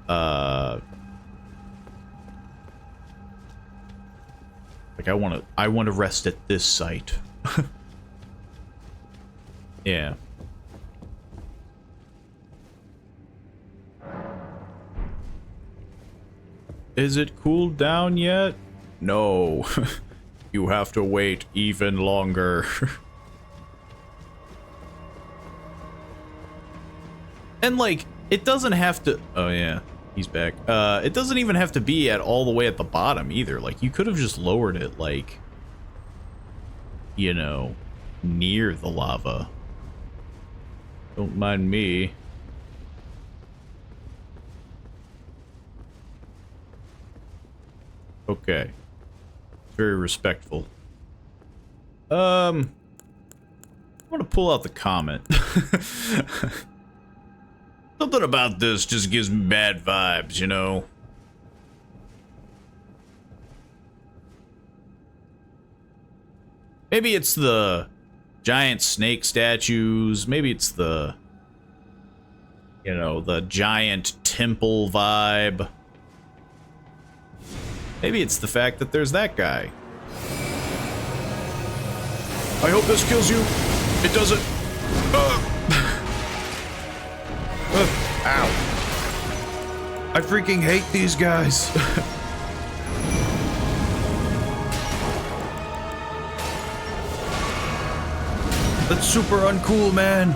Like, I want to rest at this site. Yeah. Is it cooled down yet? No. You have to wait even longer. And, like, it doesn't have to... Oh, yeah. He's back. It doesn't even have to be at all the way at the bottom, either. Like, you could have just lowered it, like... You know... near the lava. Don't mind me. Okay. Very respectful. I want to pull out the comment. Something about this just gives me bad vibes, you know? Maybe it's the giant snake statues. Maybe it's the, you know, the giant temple vibe. Maybe it's the fact that there's that guy. I hope this kills you. It doesn't. Ow. I freaking hate these guys. That's super uncool, man.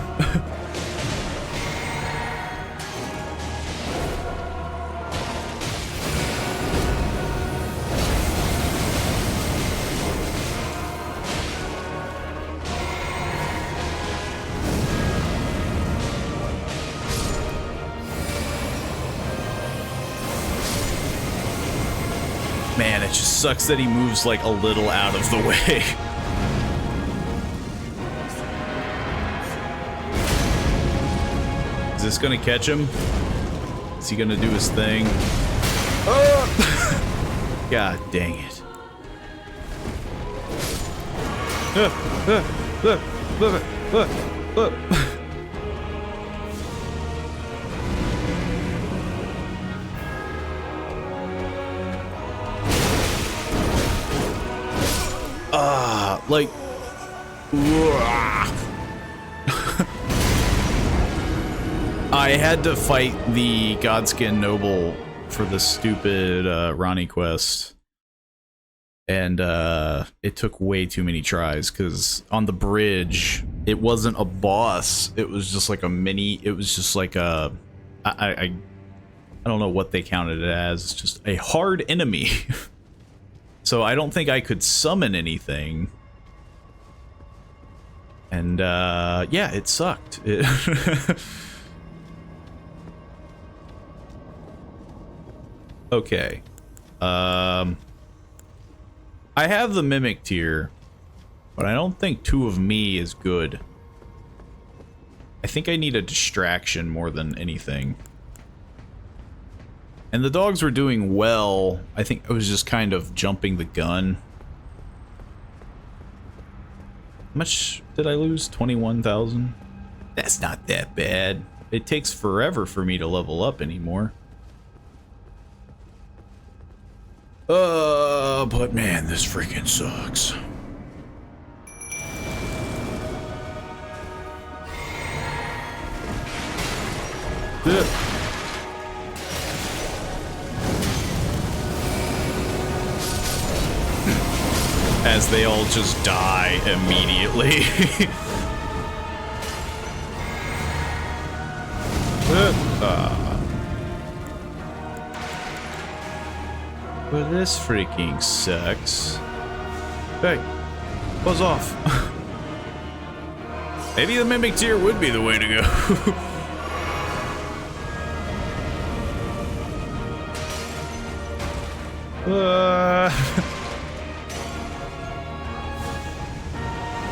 Man, it just sucks that he moves like a little out of the way. Is this gonna catch him? Is he gonna do his thing? Oh! God dang it. Like, I had to fight the Godskin Noble for the stupid Ronnie quest, and it took way too many tries because on the bridge it wasn't a boss; it was just like a mini. It was just like a I don't know what they counted it as. It's just a hard enemy. So I don't think I could summon anything. And, yeah, it sucked. Okay. I have the Mimic tier. But I don't think 2 of me is good. I think I need a distraction more than anything. And the dogs were doing well. I think I was just kind of jumping the gun. How much did I lose? 21,000? That's not that bad. It takes forever for me to level up anymore. But man, this freaking sucks. As they all just die immediately. Well, this freaking sucks. Hey, buzz off. Maybe the Mimic Tier would be the way to go.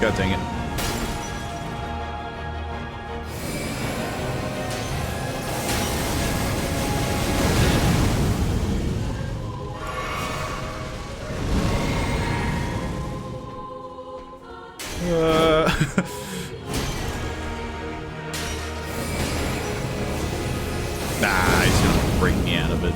God dang it. Nah, he's gonna break me out of it.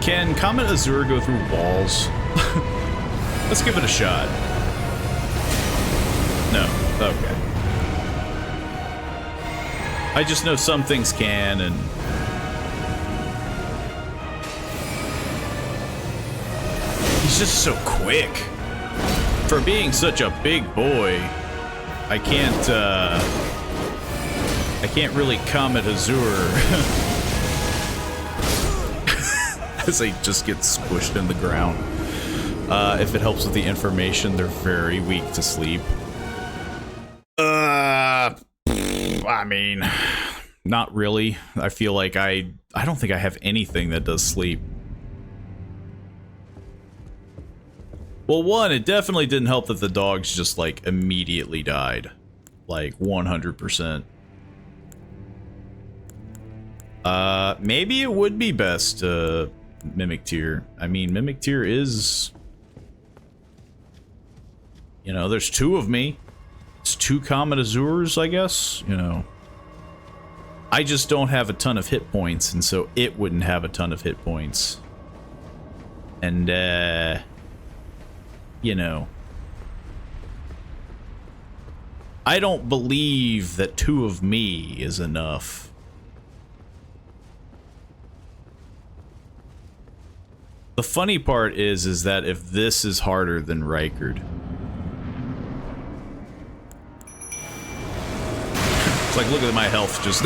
Can Comet Azure go through walls? Let's give it a shot. No. Okay. I just know some things can, and... he's just so quick. For being such a big boy, I can't really Comet Azure. As they just get squished in the ground. If it helps with the information, they're very weak to sleep. I mean, not really. I feel like I don't think I have anything that does sleep. Well, one, it definitely didn't help that the dogs just, like, immediately died. Like, 100%. Maybe it would be best, Mimic Tier. I mean, Mimic Tier is... you know, there's 2 of me. It's 2 Comet Azures, I guess. You know. I just don't have a ton of hit points, and so it wouldn't have a ton of hit points. And, you know. I don't believe that 2 of me is enough. The funny part is that if this is harder than Rykard. It's like, look at my health just...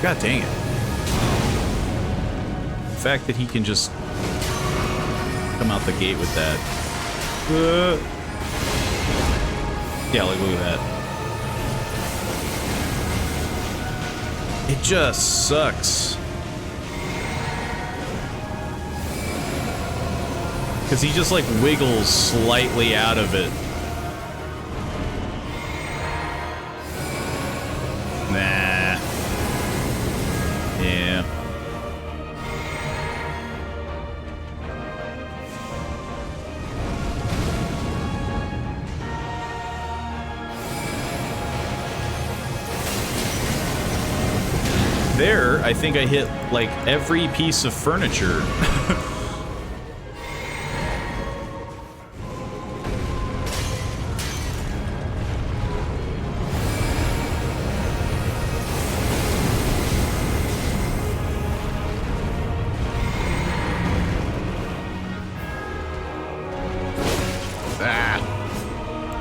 God dang it. The fact that he can just come out the gate with that. Yeah, like, look at that. It just sucks. Because he just, like, wiggles slightly out of it. Nah. Yeah. There, I think I hit, like, every piece of furniture.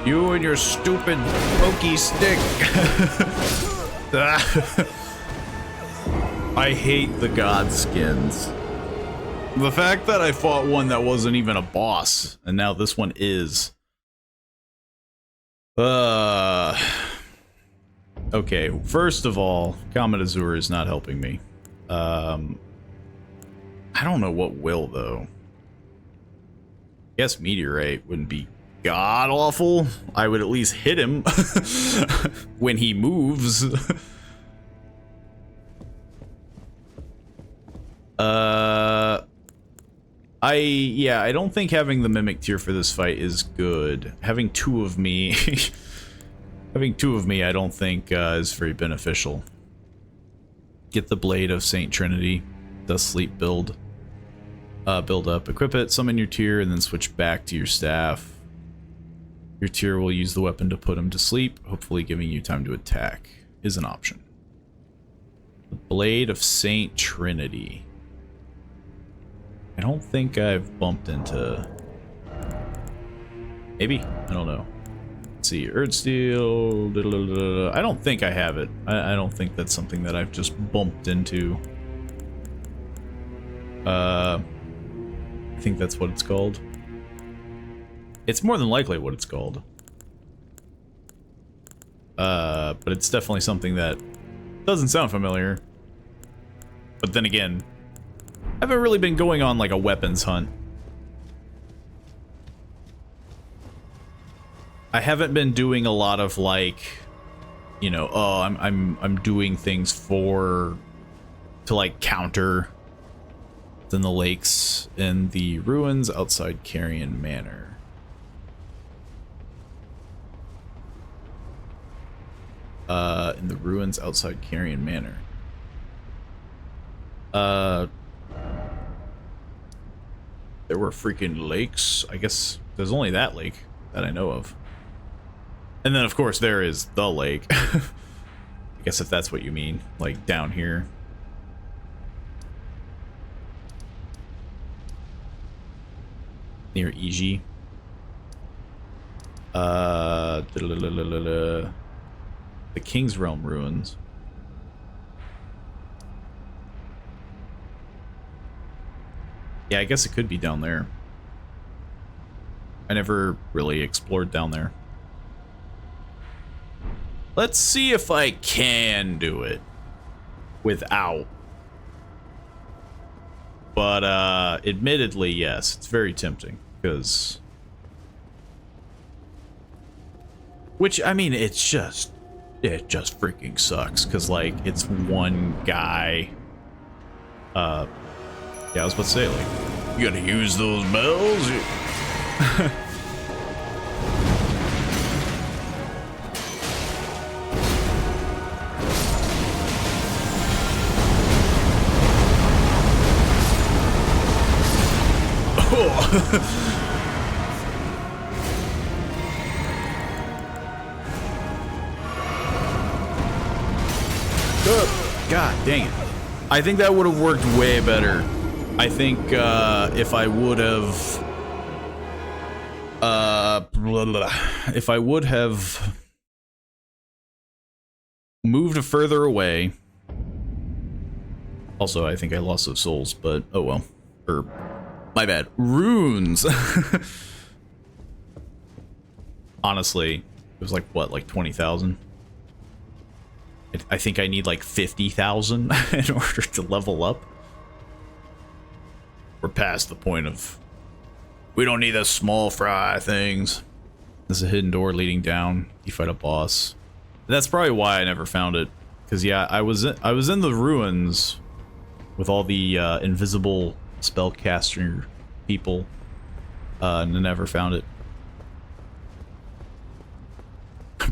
You and your stupid pokey stick. I hate the god skins. The fact that I fought one that wasn't even a boss, and now this one is. Okay, first of all, Comet Azure is not helping me. I don't know what will, though. I guess Meteorite wouldn't be god-awful. I would at least hit him when he moves. I don't think having the Mimic tier for this fight is good. Having two of me... having two of me I don't think is very beneficial. Get the Blade of Saint Trinity. Does sleep build. Build up, equip it, summon your tier, and then switch back to your staff. Your tier will use the weapon to put him to sleep, hopefully giving you time to attack, is an option. The Blade of Saint Trinity. I don't think I've bumped into... Maybe? I don't know. Let's see, Erdsteel... I don't think I have it. I don't think that's something that I've just bumped into. I think that's what it's called. It's more than likely what it's called. But it's definitely something that doesn't sound familiar. But then again, I haven't really been going on like a weapons hunt. I haven't been doing a lot of like, you know, oh, I'm doing things to like counter in the lakes in the ruins outside Carrion Manor. In the ruins outside Carrion Manor. There were freaking lakes. I guess there's only that lake that I know of. And then of course there is the lake. I guess if that's what you mean, like down here. Near Iji. The King's Realm ruins. Yeah, I guess it could be down there. I never really explored down there. Let's see if I can do it without. But admittedly, yes, it's very tempting because, which I mean, it just freaking sucks because like it's one guy. Yeah, I was about to say, like, you gotta use those bells. God dang it. I think that would have worked way better. I think if I would have moved further away. Also, I think I lost those souls, but oh well. Or my bad. Runes. Honestly, it was like what, like 20,000? I think I need like 50,000 in order to level up. We're past the point of we don't need the small fry things. There's a hidden door leading down. You fight a boss. That's probably why I never found it. Because yeah, I was in the ruins with all the invisible spellcaster people, and I never found it.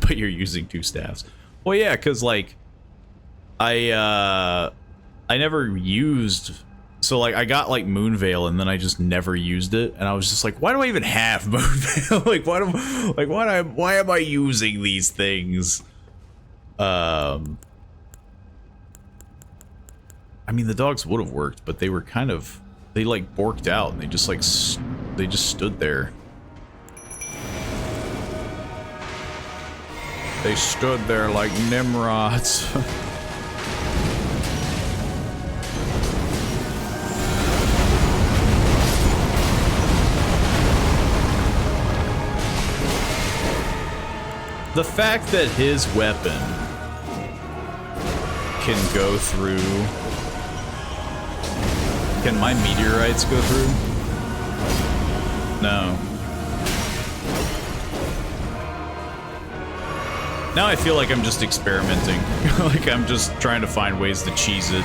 But you're using two staffs. Well, yeah, because like I never used. So like I got like Moonveil and then I just never used it, and I was just like, why do I even have Moonveil? Why am I using these things? I mean, the dogs would have worked, but they were kind of, they like borked out and they just like they just stood there. They stood there like Nimrods. The fact that his weapon can go through. Can my meteorites go through? No. Now I feel like I'm just experimenting. Like I'm just trying to find ways to cheese it.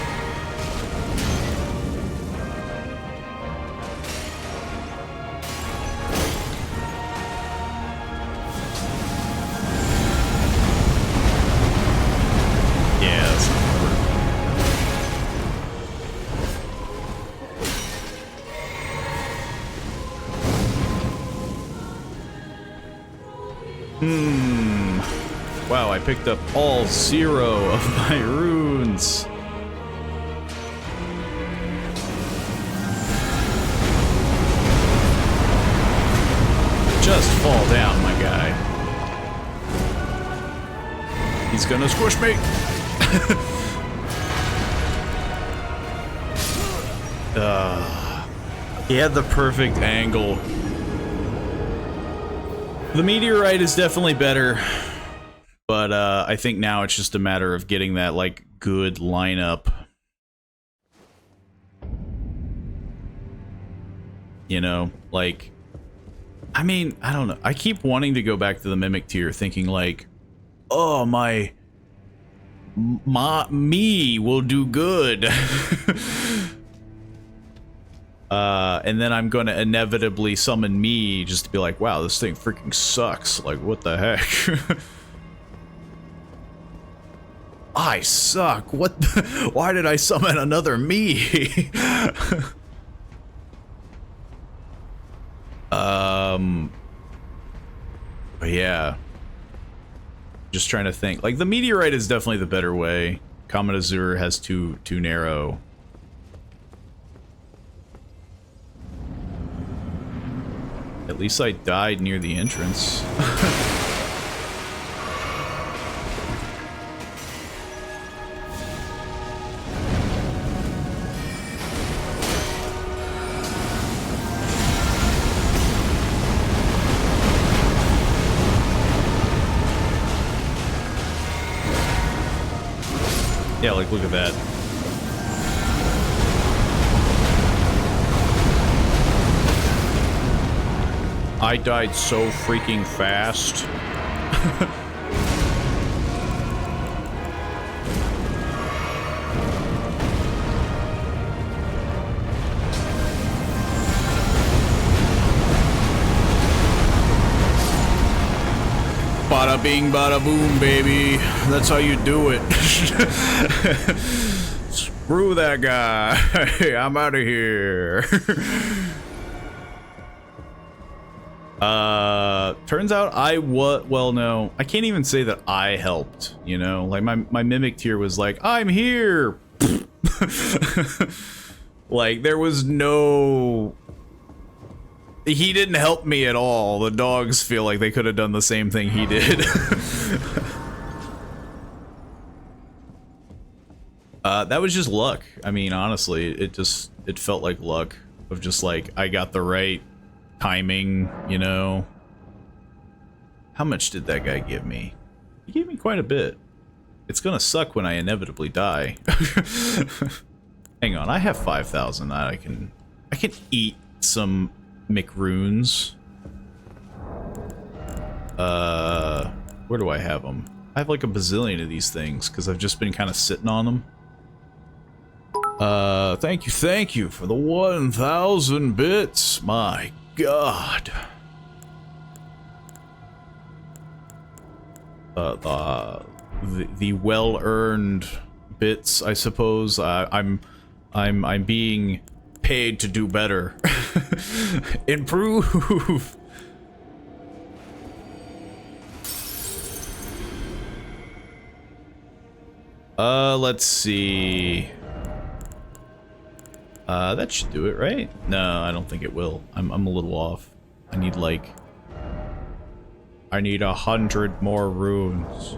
Yeah, that's not gonna work. Wow, I picked up all 0 of my runes. Just fall down, my guy. He's gonna squish me. He had the perfect angle. The meteorite is definitely better. But I think now it's just a matter of getting that, like, good lineup. You know, like, I mean, I don't know. I keep wanting to go back to the Mimic tier, thinking like, oh, me will do good. And then I'm gonna inevitably summon me just to be like, wow, this thing freaking sucks. Like, what the heck? I suck. What the, why did I summon another me? But yeah. Just trying to think. Like, the meteorite is definitely the better way. Comet Azure has too narrow. At least I died near the entrance. Yeah, like, look at that. I died so freaking fast. Bada bing, bada boom, baby. That's how you do it. Screw that guy. I'm out of here. Turns out well, no. I can't even say that I helped, you know? Like, my Mimic tier was like, I'm here! Like, there was no... He didn't help me at all. The dogs feel like they could have done the same thing he did. That was just luck. I mean, honestly, it felt like luck of just like, I got the right timing, you know? How much did that guy give me? He gave me quite a bit. It's gonna suck when I inevitably die. Hang on, I have 5,000. I can eat some McRunes. Where do I have them? I have like a bazillion of these things because I've just been kind of sitting on them. Thank you for the 1,000 bits. My God. The well-earned bits, I suppose. I'm being paid to do better. Improve. Let's see. That should do it, right? No, I don't think it will. I'm a little off. I need 100 more runes.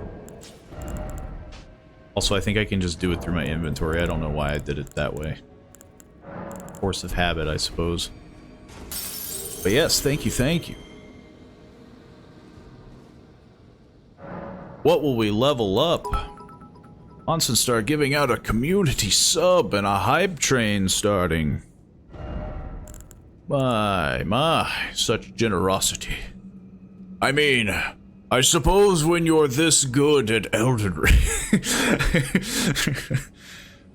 Also, I think I can just do it through my inventory. I don't know why I did it that way. Force of habit, I suppose. But yes, thank you. What will we level up? Onsen start giving out a community sub and a hype train starting. My, such generosity. I mean, I suppose when you're this good at Elden Ring.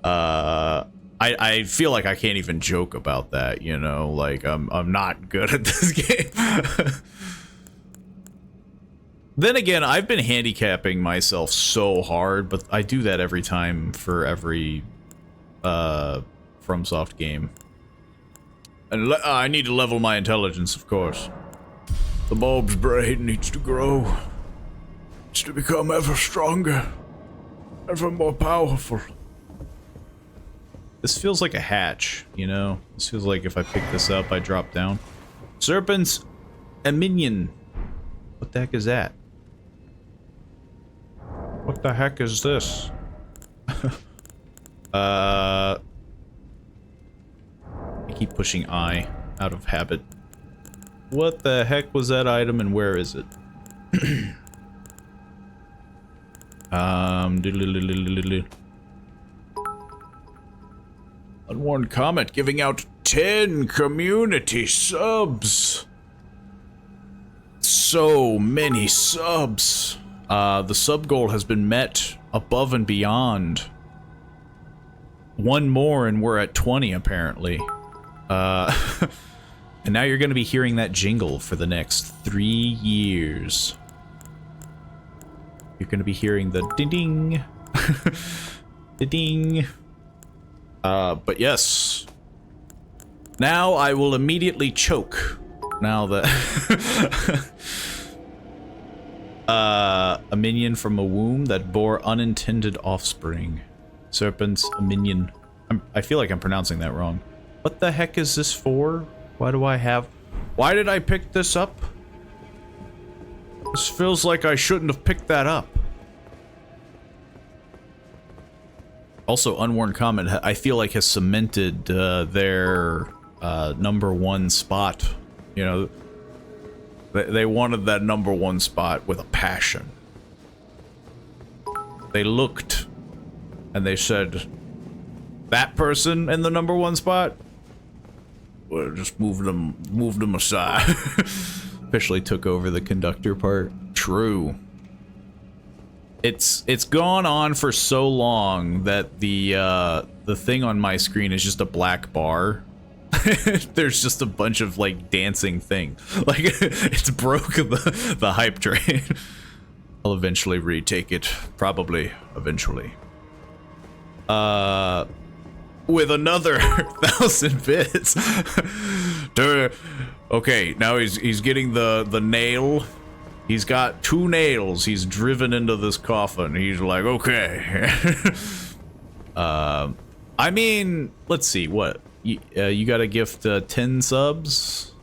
I feel like I can't even joke about that, you know, like I'm not good at this game. Then again, I've been handicapping myself so hard, but I do that every time for every FromSoft game. And I need to level my intelligence, of course. The bulb's brain needs to grow. It's to become ever stronger, ever more powerful. This feels like a hatch, you know? This feels like if I pick this up, I drop down. Serpents, a minion. What the heck is that? What the heck is this? I keep pushing I out of habit. What the heck was that item and where is it? Unworn Comet giving out 10 community subs. So many subs. The sub goal has been met above and beyond. One more and we're at 20 apparently. And now you're going to be hearing that jingle for the next 3 years. You're going to be hearing the ding-ding. The ding. But yes. Now I will immediately choke. Now that... a minion from a womb that bore unintended offspring. Serpents, a minion. I feel like I'm pronouncing that wrong. What the heck is this for? Why do I have... Why did I pick this up? This feels like I shouldn't have picked that up. Also, Unworn Comet, I feel like, has cemented their #1 spot. You know, they wanted that #1 spot with a passion. They looked, and they said, that person in the #1 spot? Well, just moved them aside. Officially took over the conductor part. True. It's gone on for so long that the thing on my screen is just a black bar. There's just a bunch of like dancing thing. Like it's broke the hype train. I'll eventually retake it, probably eventually. With another 1,000 bits. Okay, now he's getting the nail. He's got 2 nails. He's driven into this coffin. He's like, okay. I mean, let's see. What you got to gift 10 subs?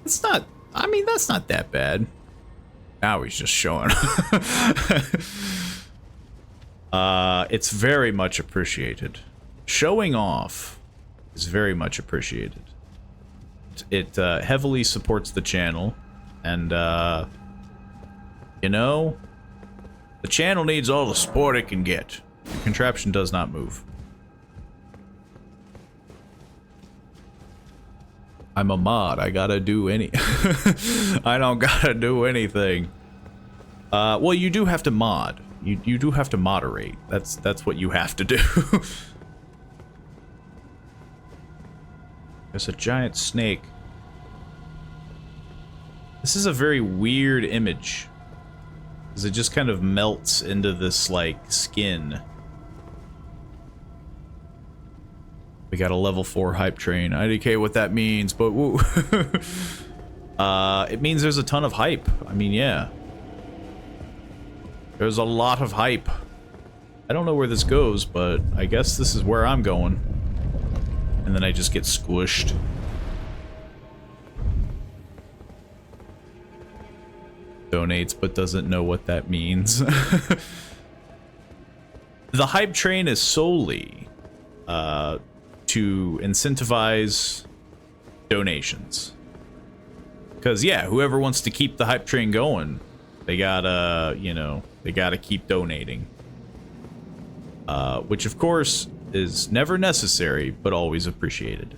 It's not. I mean, that's not that bad. Now he's just showing. It's very much appreciated. Showing off is very much appreciated. It heavily supports the channel, and you know, the channel needs all the support it can get. The contraption does not move. I'm a mod. I gotta do any. I don't gotta do anything. Well, you do have to mod. You do have to moderate. That's what you have to do. There's a giant snake. This is a very weird image. Because it just kind of melts into this, like, skin. We got a level 4 hype train. IDK what that means, but woo. It means there's a ton of hype. I mean, yeah. There's a lot of hype. I don't know where this goes, but I guess this is where I'm going. And then I just get squished. Donates, but doesn't know what that means. The hype train is solely to incentivize donations. Because, yeah, whoever wants to keep the hype train going, they gotta, you know, they gotta keep donating. which of course is never necessary, but always appreciated.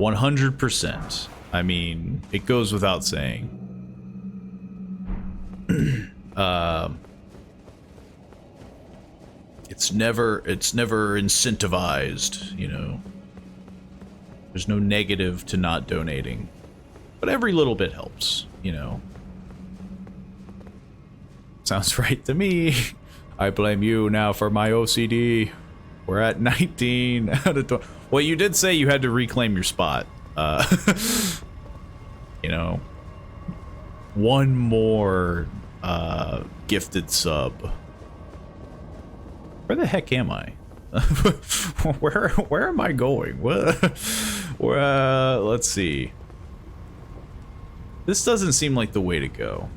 100%. I mean, it goes without saying. It's never incentivized, you know. There's no negative to not donating. But every little bit helps, you know. Sounds right to me. I blame you now for my OCD. We're at 19 out of 20. Well, you did say you had to reclaim your spot. You know, one more gifted sub. Where the heck am I? where am I going? Let's see. This doesn't seem like the way to go.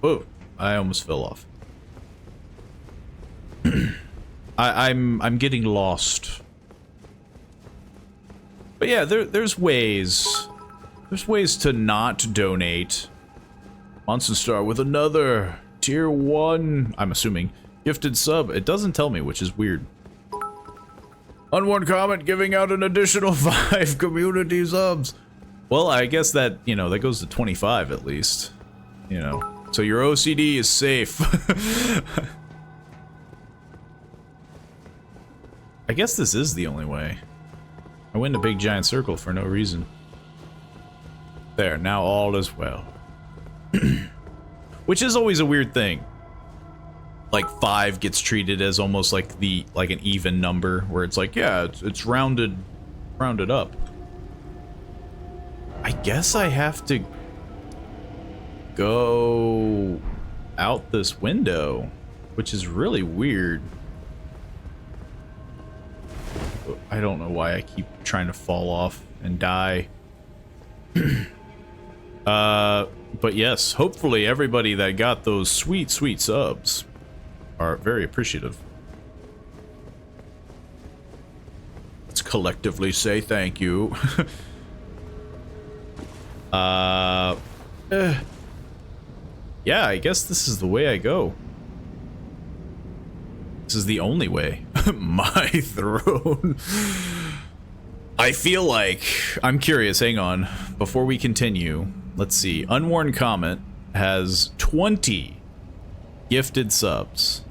Whoa, I almost fell off. I'm getting lost. But yeah, there's ways. There's ways to not donate. Monster Star with another tier 1, I'm assuming, gifted sub. It doesn't tell me, which is weird. Unworn comment giving out an additional 5 community subs. Well, I guess that, you know, that goes to 25 at least. You know. So your OCD is safe. I guess this is the only way. I went a big giant circle for no reason. There, now all is well. Which is always a weird thing. Like 5 gets treated as almost like an even number, where it's like, yeah, it's rounded up. I guess I have to go out this window, which is really weird. I don't know why I keep trying to fall off and die. But yes, hopefully everybody that got those sweet subs are very appreciative. Let's collectively say thank you. Yeah, I guess this is the way I go. This is the only way. My throne. I feel like... I'm curious, hang on. Before we continue, let's see. Unworn Comet has 20 gifted subs.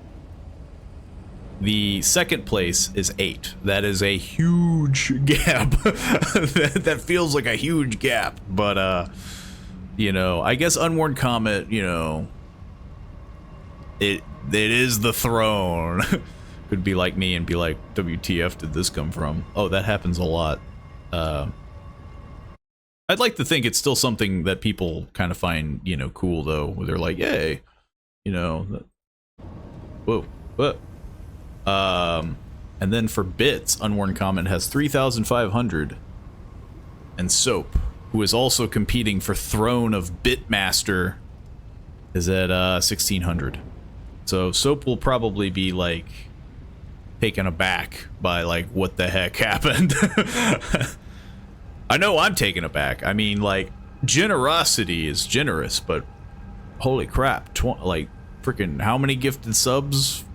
The second place is 8. That is a huge gap. that feels like a huge gap. But, you know, I guess Unworn Comet, you know... It is the throne. Could be like me and be like, WTF did this come from? Oh, that happens a lot. I'd like to think it's still something that people kind of find, you know, cool though, where they're like, yay, you know. Whoa. And then for bits, Unworn Comet has 3,500. And Soap, who is also competing for Throne of Bitmaster, is at 1,600. So Soap will probably be like taken aback by like what the heck happened. I know I'm taken aback. I mean, like, generosity is generous, but holy crap, like freaking how many gifted subs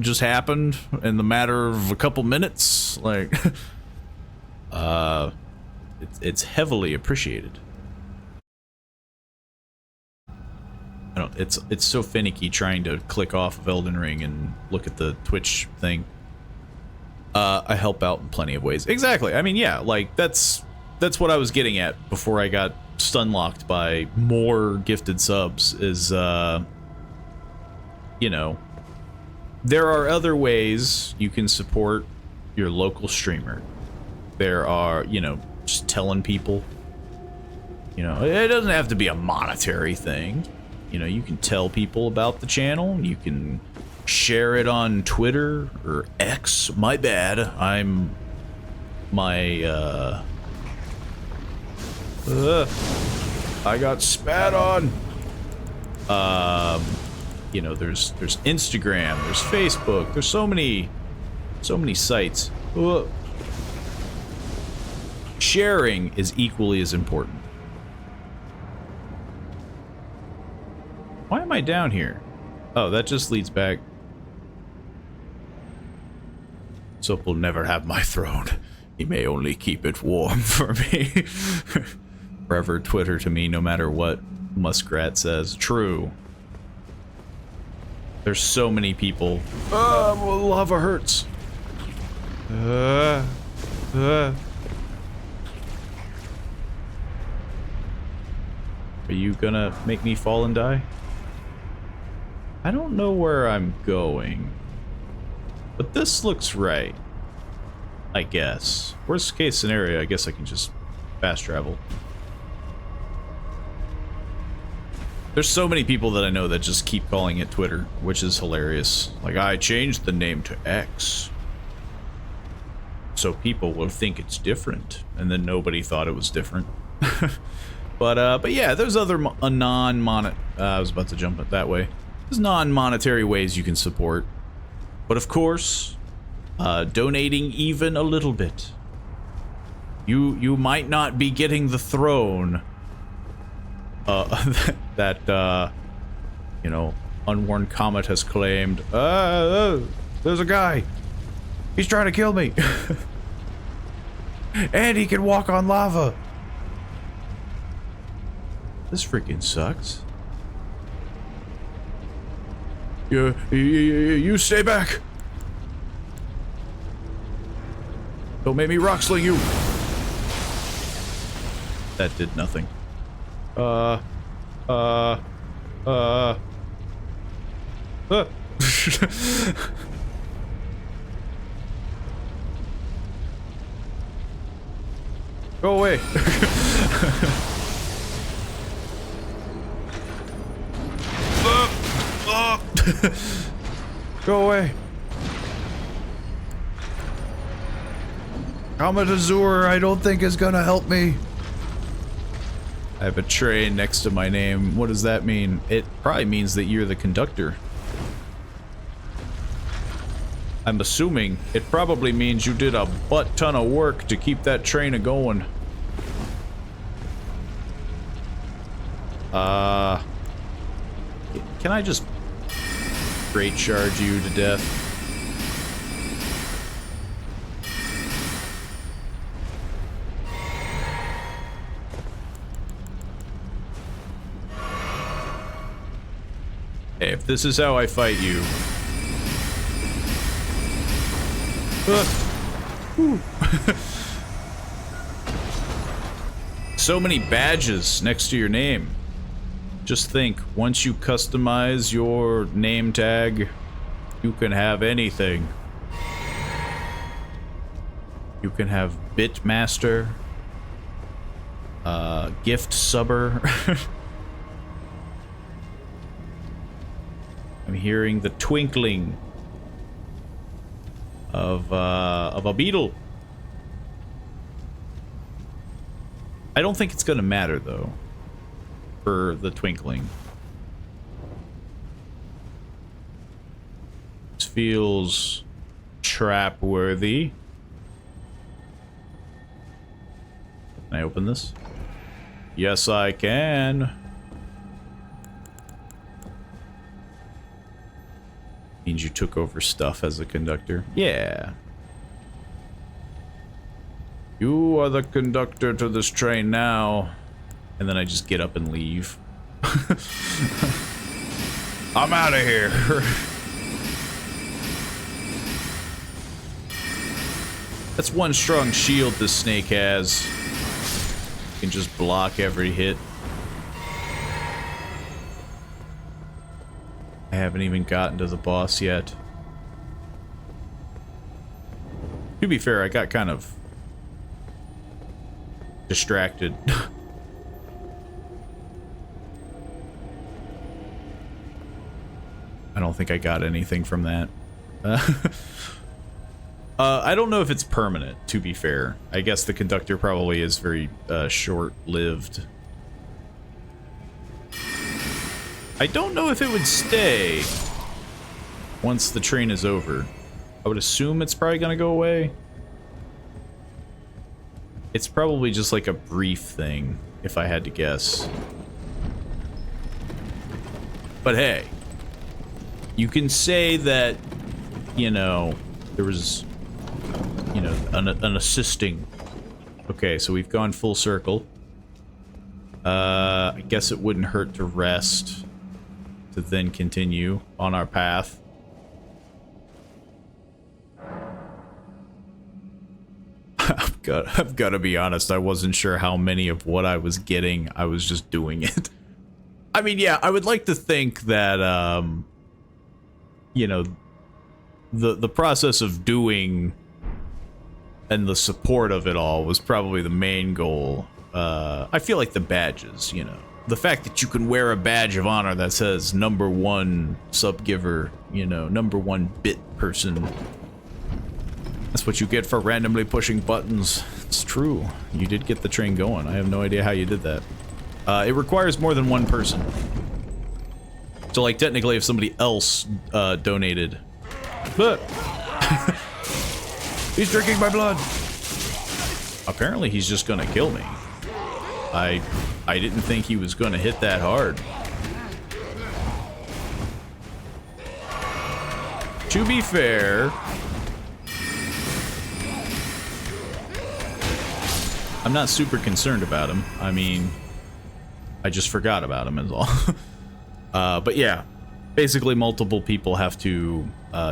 just happened in the matter of a couple minutes? Like, it's heavily appreciated. I don't, it's so finicky trying to click off of Elden Ring and look at the Twitch thing. I help out in plenty of ways. Exactly. I mean, yeah, like that's what I was getting at before I got stun locked by more gifted subs is, you know, there are other ways you can support your local streamer. There are, you know, just telling people, you know, it doesn't have to be a monetary thing. You know, you can tell people about the channel. You can share it on Twitter or X. My bad. I got spat on. You know, there's Instagram, there's Facebook, there's so many sites. Sharing is equally as important. Why am I down here? Oh, that just leads back. Soap will never have my throne. He may only keep it warm for me. Forever Twitter to me, no matter what Muskrat says. True. There's so many people. Lava hurts. Are you gonna make me fall and die? I don't know where I'm going. But this looks right. I guess. Worst case scenario, I guess I can just fast travel. There's so many people that I know that just keep calling it Twitter, which is hilarious. Like, I changed the name to X. So people will think it's different. And then nobody thought it was different. But yeah, there's other non-monetary... I was about to jump it that way. There's non-monetary ways you can support. But of course, donating even a little bit. You might not be getting the throne that you know, Unworn Comet has claimed. There's a guy. He's trying to kill me. And he can walk on lava. This freaking sucks. You stay back. Don't make me rock sling you. That did nothing. Go away. Go away. Comet Azure, I don't think is gonna help me. I have a train next to my name. What does that mean? It probably means that you're the conductor. I'm assuming it probably means you did a butt ton of work to keep that train a-going. Can I just great charge you to death? Hey, if this is how I fight you. So many badges next to your name. Just think, once you customize your name tag, you can have anything. You can have Bitmaster, Gift Subber. I'm hearing the twinkling of a beetle. I don't think it's gonna matter though, for the twinkling. This feels trap worthy. Can I open this? Yes, I can. Means you took over stuff as a conductor. Yeah. You are the conductor to this train now. And then I just get up and leave. I'm out of here. That's one strong shield this snake has. You can just block every hit. I haven't even gotten to the boss yet. To be fair, I got kind of distracted. I don't think I got anything from that. I don't know if it's permanent, to be fair. I guess the conductor probably is very short-lived. I don't know if it would stay once the train is over. I would assume it's probably gonna go away. It's probably just like a brief thing, if I had to guess. But hey, you can say that, you know, there was, you know, an assisting. Okay, so we've gone full circle. I guess it wouldn't hurt to rest to then continue on our path. I've got to be honest, I wasn't sure how many of what I was getting, I was just doing it. I mean, yeah, I would like to think that, you know, the process of doing and the support of it all was probably the main goal. I feel like the badges, you know, the fact that you can wear a badge of honor that says #1 sub giver, you know, #1 bit person. That's what you get for randomly pushing buttons. It's true. You did get the train going. I have no idea how you did that. It requires more than one person. So, like, technically, if somebody else donated... But he's drinking my blood! Apparently, he's just gonna kill me. I didn't think he was gonna hit that hard. To be fair... I'm not super concerned about him. I mean, I just forgot about him is all. But yeah, basically multiple people have to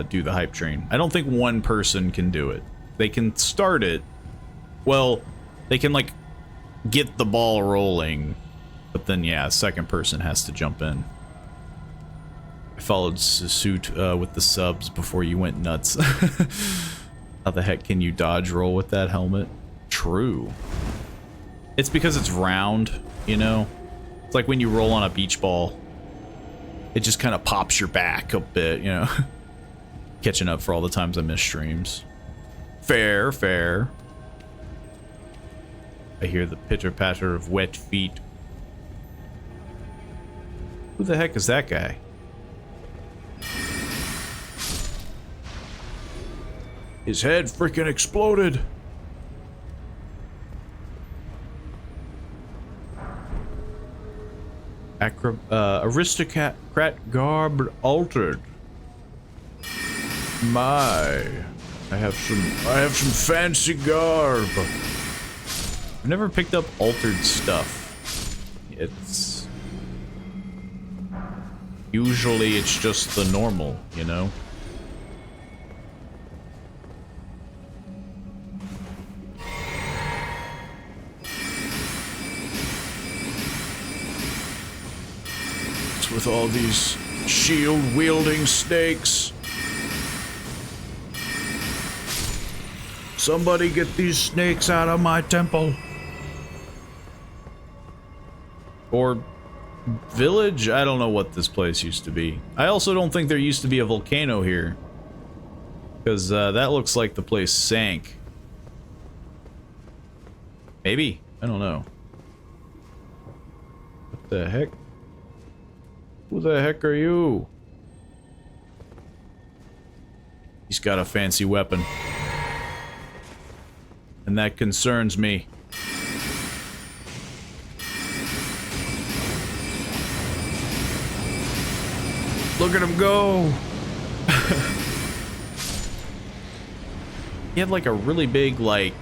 do the hype train. I don't think one person can do it. They can start it. Well, they can like get the ball rolling, but then yeah, a second person has to jump in. I followed suit with the subs before you went nuts. How the heck can you dodge roll with that helmet? True. It's because it's round, you know? It's like when you roll on a beach ball. It just kind of pops your back a bit, you know? Catching up for all the times I miss streams. Fair, fair. I hear the pitter-patter of wet feet. Who the heck is that guy? His head freaking exploded. Aristocrat garb altered. My, I have some fancy garb. I've never picked up altered stuff. It's usually it's just the normal, you know. With all these shield-wielding snakes. Somebody get these snakes out of my temple. Or village? I don't know what this place used to be. I also don't think there used to be a volcano here. Because that looks like the place sank. Maybe? I don't know. What the heck? Who the heck are you? He's got a fancy weapon. And that concerns me. Look at him go! He had like a really big, like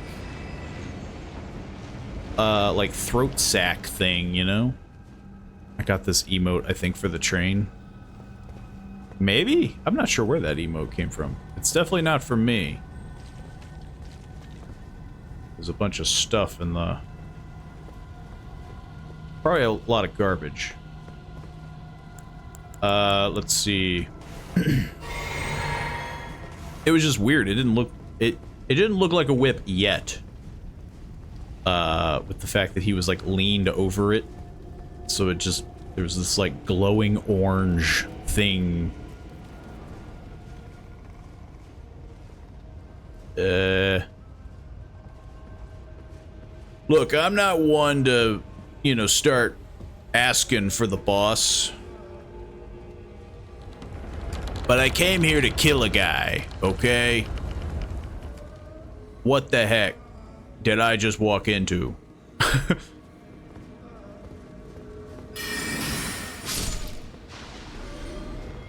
throat sack thing, you know? I got this emote, I think, for the train. Maybe? I'm not sure where that emote came from. It's definitely not from me. There's a bunch of stuff in the... Probably a lot of garbage. Let's see. It was just weird. It didn't look... It didn't look like a whip yet. With the fact that he was, like, leaned over it. So it just, there was this like glowing orange thing. Look, I'm not one to, you know, start asking for the boss. But I came here to kill a guy, okay? What the heck did I just walk into?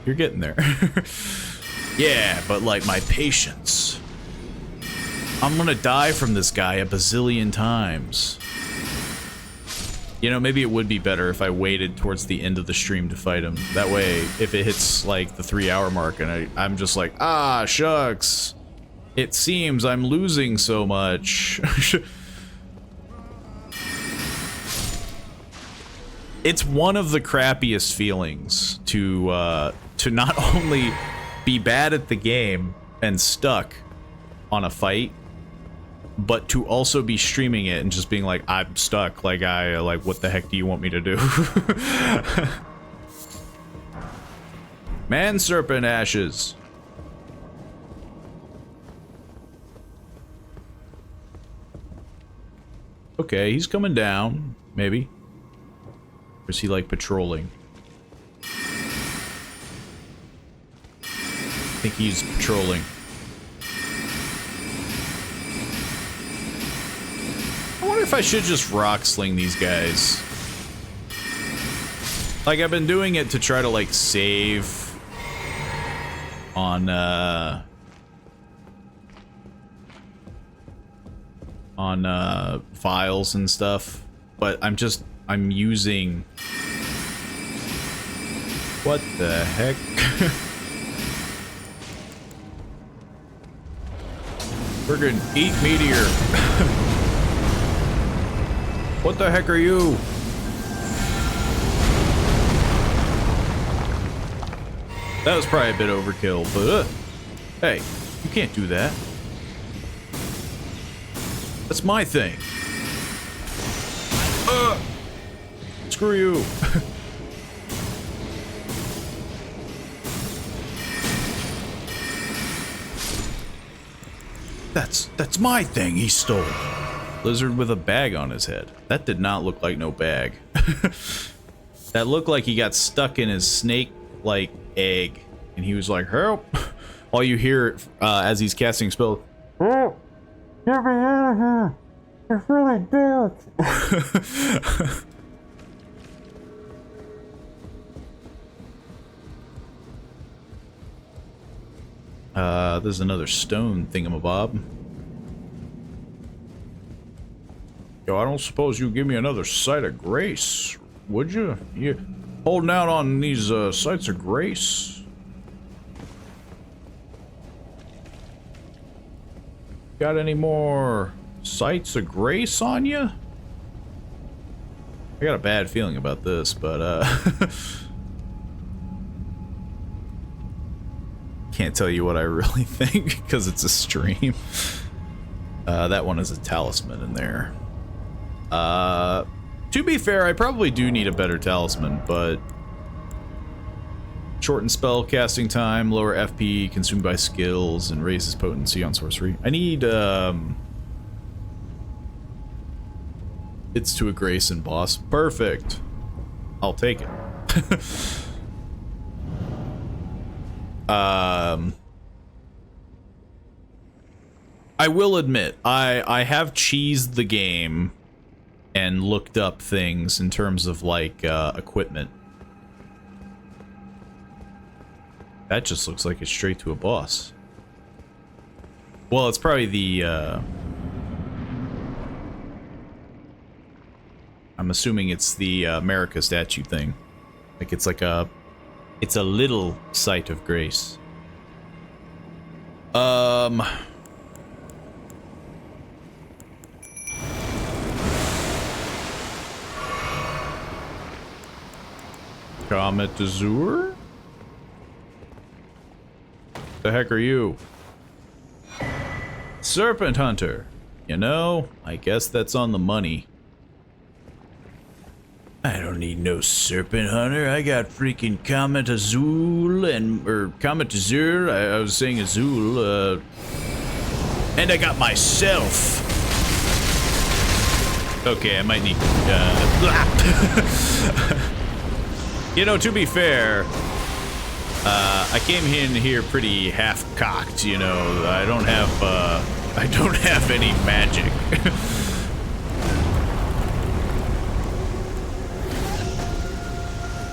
You're getting there. Yeah, but like my patience. I'm gonna die from this guy a bazillion times. You know, maybe it would be better if I waited towards the end of the stream to fight him. That way, if it hits like the 3-hour mark and I'm just like, ah, shucks. It seems I'm losing so much. It's one of the crappiest feelings to not only be bad at the game and stuck on a fight, but to also be streaming it and just being like, I'm stuck. Like, what the heck do you want me to do? Man serpent ashes. Okay, he's coming down, maybe. Or is he like patrolling? I think he's patrolling. I wonder if I should just rock sling these guys. Like, I've been doing it to try to like save on files and stuff, but I'm using, what the heck? Friggin' eat meteor. What the heck are you? That was probably a bit overkill, but hey, you can't do that. That's my thing. Screw you. That's my thing he stole. Lizard with a bag on his head. That did not look like no bag. That looked like he got stuck in his snake-like egg. And he was like, help! All you hear as he's casting spells, help! Get me out of here! It's really dark! There's another stone thingamabob. Yo, I don't suppose you give me another sight of grace, would you? You holding out on these sights of grace? Got any more sights of grace on you? I got a bad feeling about this, but can't tell you what I really think because it's a stream. That one is a talisman in there. To be fair, I probably do need a better talisman, but shorten spell casting time, lower FP consumed by skills, and raises potency on sorcery. I need it's to a grace and boss. Perfect. I'll take it. I will admit, I have cheesed the game and looked up things in terms of like equipment. That just looks like it's straight to a boss. Well, it's probably the I'm assuming it's the America statue thing. Like it's like it's a little sight of grace. Comet Azure? The heck are you? Serpent Hunter. You know, I guess that's on the money. I don't need no Serpent Hunter. I got freaking Comet Azul or Comet Azure. I was saying Azul, and I got myself. Okay, I might need, You know, to be fair, I came in here pretty half-cocked, you know. I don't have any magic.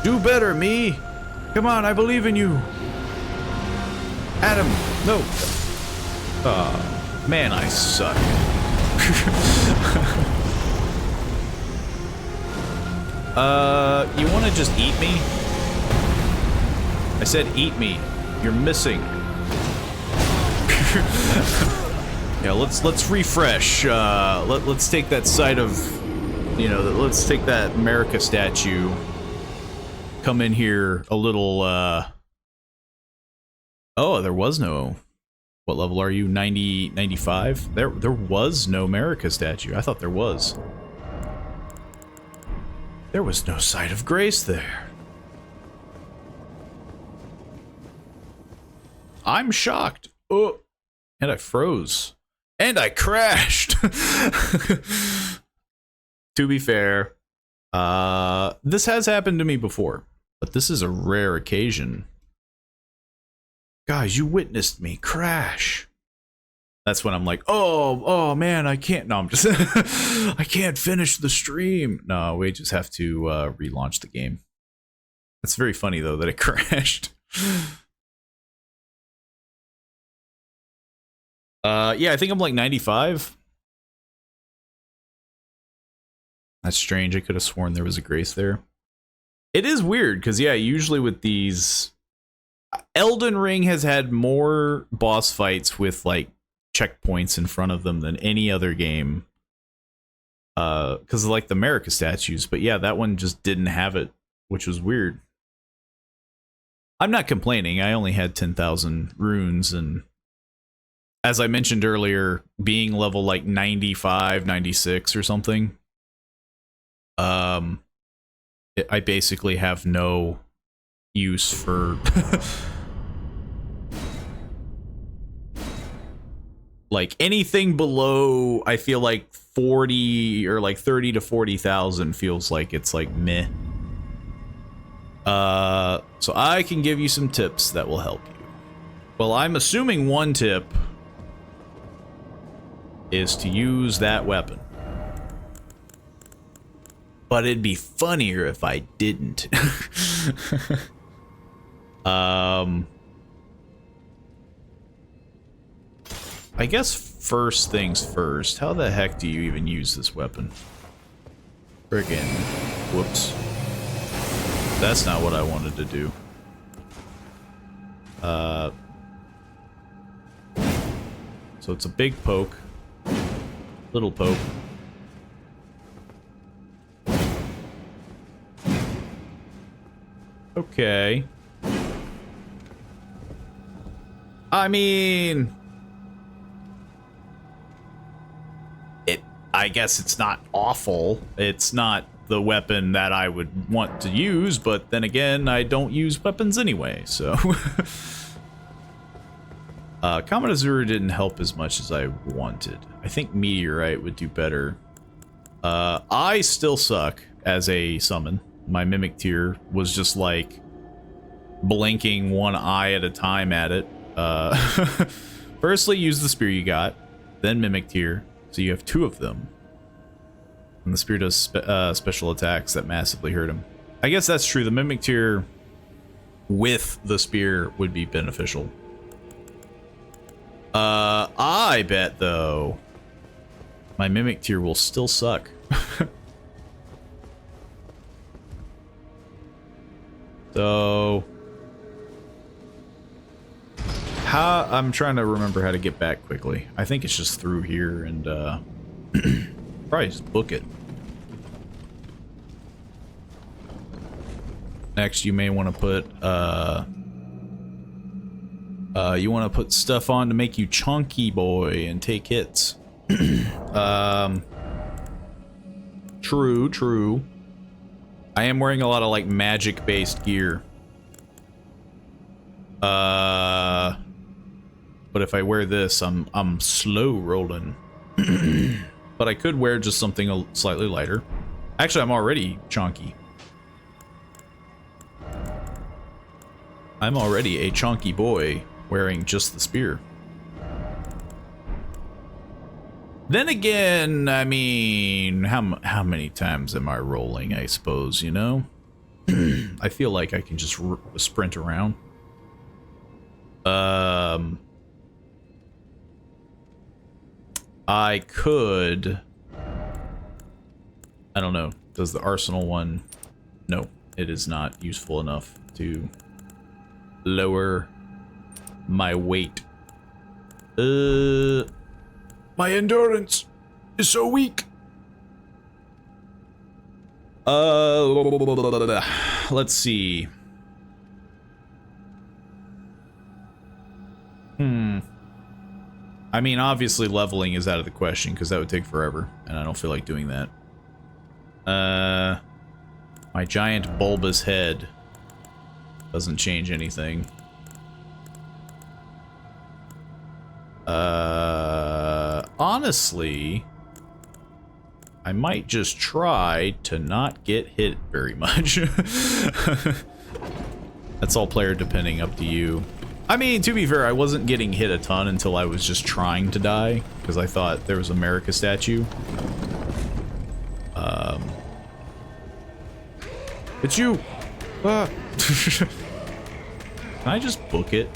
Do better, me. Come on, I believe in you. Adam, no. Man, I suck. You want to just eat me? I said eat me. You're missing. Yeah, let's refresh. Let's take that side of, you know, let's take that America statue. Come in here a little. Oh, there was no. What level are you? 90, 95? There was no America statue. I thought there was. There was no sight of grace there. I'm shocked. Oh, and I froze. And I crashed. To be fair, this has happened to me before, but this is a rare occasion. Guys, you witnessed me crash. That's when I'm like, oh man, I can't. No, I'm just, I can't finish the stream. No, we just have to relaunch the game. It's very funny though that it crashed. Yeah, I think I'm like 95. That's strange. I could have sworn there was a grace there. It is weird because yeah, usually with these, Elden Ring has had more boss fights with like checkpoints in front of them than any other game. Because of like the America statues, but yeah, that one just didn't have it, which was weird. I'm not complaining. I only had 10,000 runes, and as I mentioned earlier, being level like 95, 96 or something, I basically have no use for like anything below, I feel like 40 or like 30 to 40,000 feels like it's like meh. So I can give you some tips that will help you. Well, I'm assuming one tip is to use that weapon. But it'd be funnier if I didn't. I guess first things first, how the heck do you even use this weapon? Friggin', whoops. That's not what I wanted to do. So it's a big poke, little poke. Okay. I mean, I guess it's not awful. It's not the weapon that I would want to use, but then again, I don't use weapons anyway, so. Comet Azure didn't help as much as I wanted. I think Meteorite would do better. I still suck as a summon. My Mimic Tier was just like blinking one eye at a time at it. Firstly, use the spear you got, then Mimic Tier, so you have two of them. And the spear does special attacks that massively hurt him. I guess that's true. The Mimic Tier with the spear would be beneficial. I bet though my Mimic Tier will still suck. So I'm trying to remember how to get back quickly. I think it's just through here and probably just book it. Next, you may want to put stuff on to make you chunky boy and take hits. True. I am wearing a lot of like magic based gear. But if I wear this, I'm slow rolling. But I could wear just something slightly lighter. Actually, I'm already chunky. I'm already a chunky boy wearing just the spear. Then again, I mean, how many times am I rolling, I suppose, you know? I feel like I can just sprint around. I could... I don't know. Does the arsenal one... No, it is not useful enough to lower my weight. My endurance is so weak. Let's see. I mean, obviously leveling is out of the question because that would take forever, and I don't feel like doing that. My giant bulbous head doesn't change anything. Honestly, I might just try to not get hit very much. That's all player depending, up to you. I mean, to be fair, I wasn't getting hit a ton until I was just trying to die, because I thought there was a America statue. It's you! Ah. Can I just book it?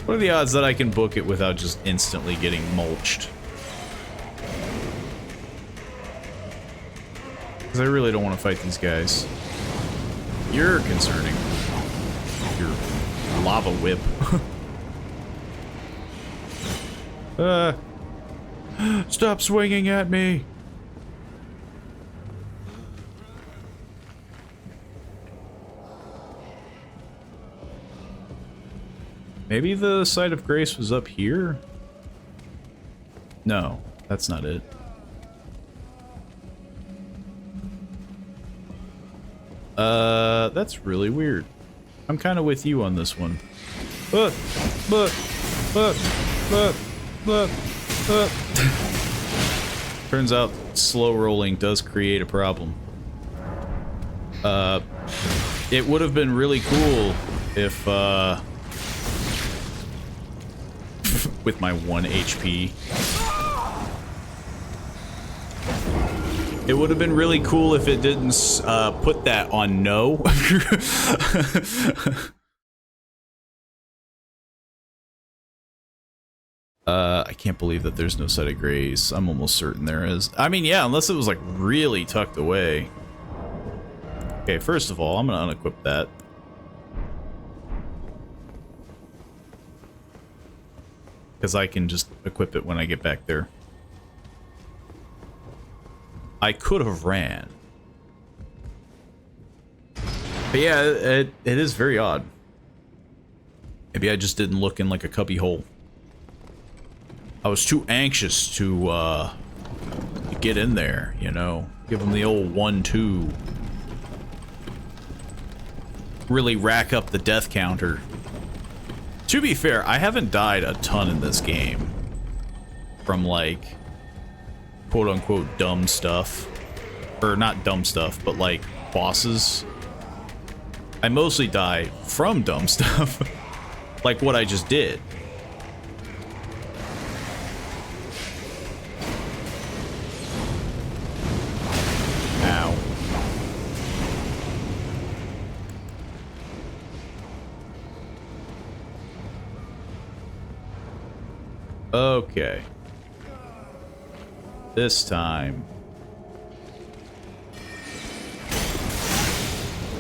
What are the odds that I can book it without just instantly getting mulched? Because I really don't want to fight these guys. You're concerning. Your lava whip. Stop swinging at me! Maybe the site of grace was up here? No, that's not it. That's really weird. I'm kind of with you on this one. Turns out slow rolling does create a problem. It would have been really cool if, with my 1 HP. It would have been really cool if it didn't put that on no. I can't believe that there's no site of grace. I'm almost certain there is. I mean, yeah, unless it was like really tucked away. Okay, first of all, I'm gonna unequip that. Because I can just equip it when I get back there. I could have ran. But yeah, it is very odd. Maybe I just didn't look in like a cubby hole. I was too anxious to get in there, you know? Give them the old 1-2. Really rack up the death counter. To be fair, I haven't died a ton in this game. From like... quote-unquote dumb stuff. Or not dumb stuff, but like bosses. I mostly die from dumb stuff. Like what I just did. Ow. Okay. This time.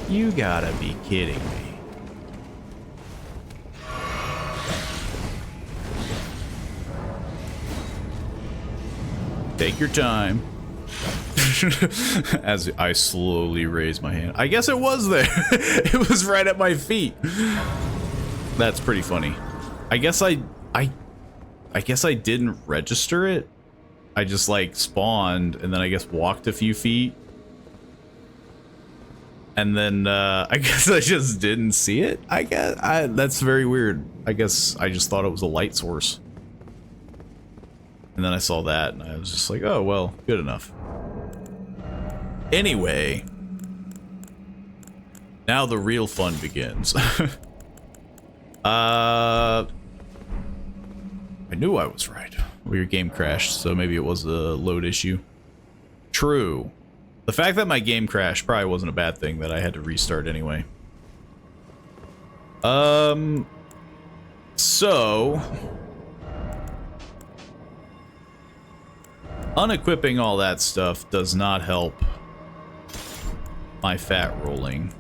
You gotta be kidding me. Take your time. As I slowly raise my hand. I guess it was there. It was right at my feet. That's pretty funny. I guess I guess I didn't register it. I just like spawned and then I guess walked a few feet. And then I guess I just didn't see it. I guess that's very weird. I guess I just thought it was a light source. And then I saw that and I was just like, oh well, good enough. Anyway, now the real fun begins. I knew I was right. Well, your game crashed, so maybe it was a load issue. True. The fact that my game crashed probably wasn't a bad thing, that I had to restart anyway. So unequipping all that stuff does not help my fat rolling.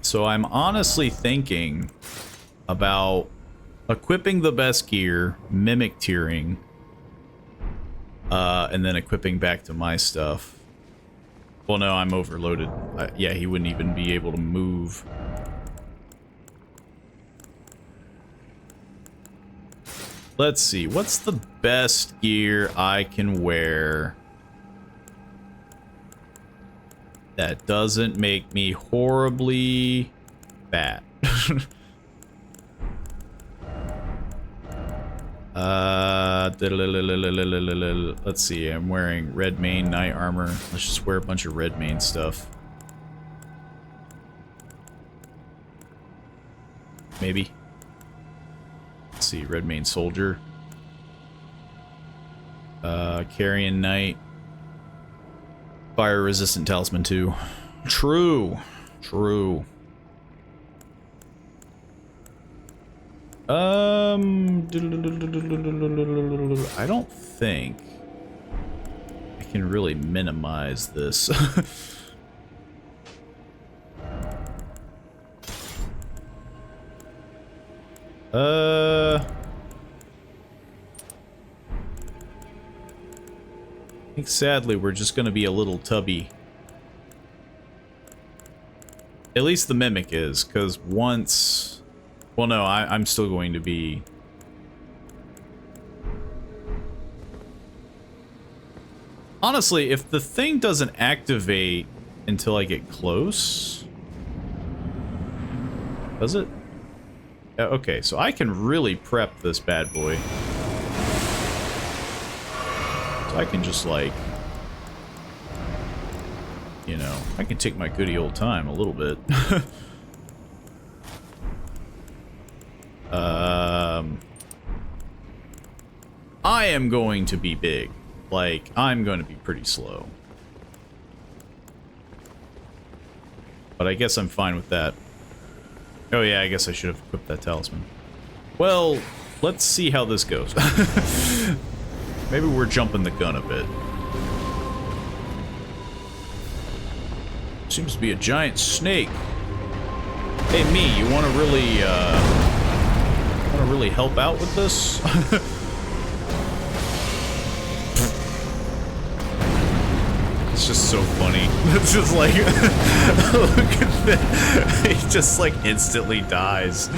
So I'm honestly thinking about equipping the best gear, mimic tiering, and then equipping back to my stuff. Well, no, I'm overloaded. Yeah, he wouldn't even be able to move. Let's see, what's the best gear I can wear that doesn't make me horribly fat? Let's see, I'm wearing red mane knight armor. Let's just wear a bunch of red mane stuff. Maybe. Let's see, red mane soldier. Carrion knight. Fire resistant talisman too. True. True. I don't think I can really minimize this. I think sadly we're just gonna be a little tubby. At least the mimic is, because once... Well, no, I'm still going to be... Honestly, if the thing doesn't activate until I get close... Does it? Okay, so I can really prep this bad boy. So I can just, like... You know, I can take my goody old time a little bit. I am going to be big. Like, I'm going to be pretty slow. But I guess I'm fine with that. Oh yeah, I guess I should have equipped that talisman. Well, let's see how this goes. Maybe we're jumping the gun a bit. Seems to be a giant snake. Hey, me, you want to really help out with this? It's just so funny. It's just like, look at that. He just like instantly dies.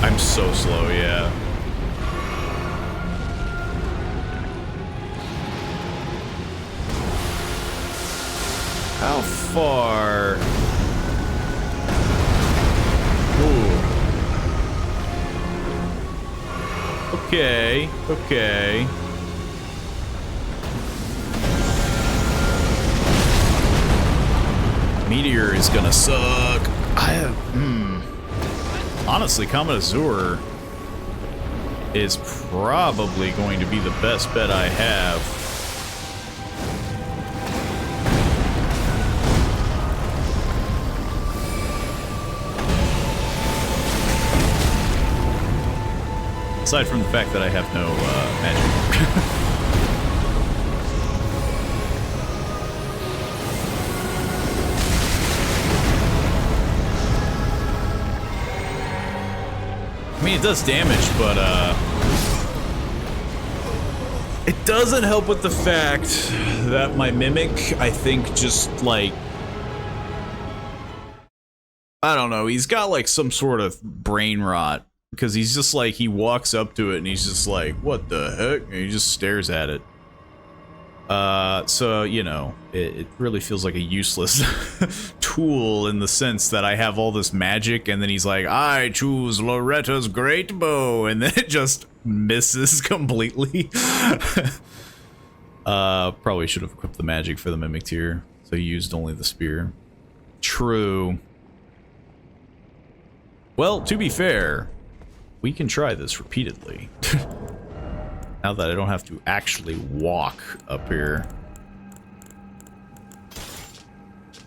I'm so slow, yeah. How far? Ooh. Okay, okay. Meteor is gonna suck. Honestly, Comet Azure is probably going to be the best bet I have. Aside from the fact that I have no magic. I mean, it does damage, but it doesn't help with the fact that my Mimic, I think, just like... I don't know, he's got like some sort of brain rot. Because he's just like, he walks up to it and he's just like, what the heck? And he just stares at it. So, you know, it really feels like a useless tool in the sense that I have all this magic and then he's like, I choose Loretta's great bow, and then it just misses completely. Probably should have equipped the magic for the Mimic tier, so he used only the spear. True. Well, to be fair, we can try this repeatedly. Now that I don't have to actually walk up here.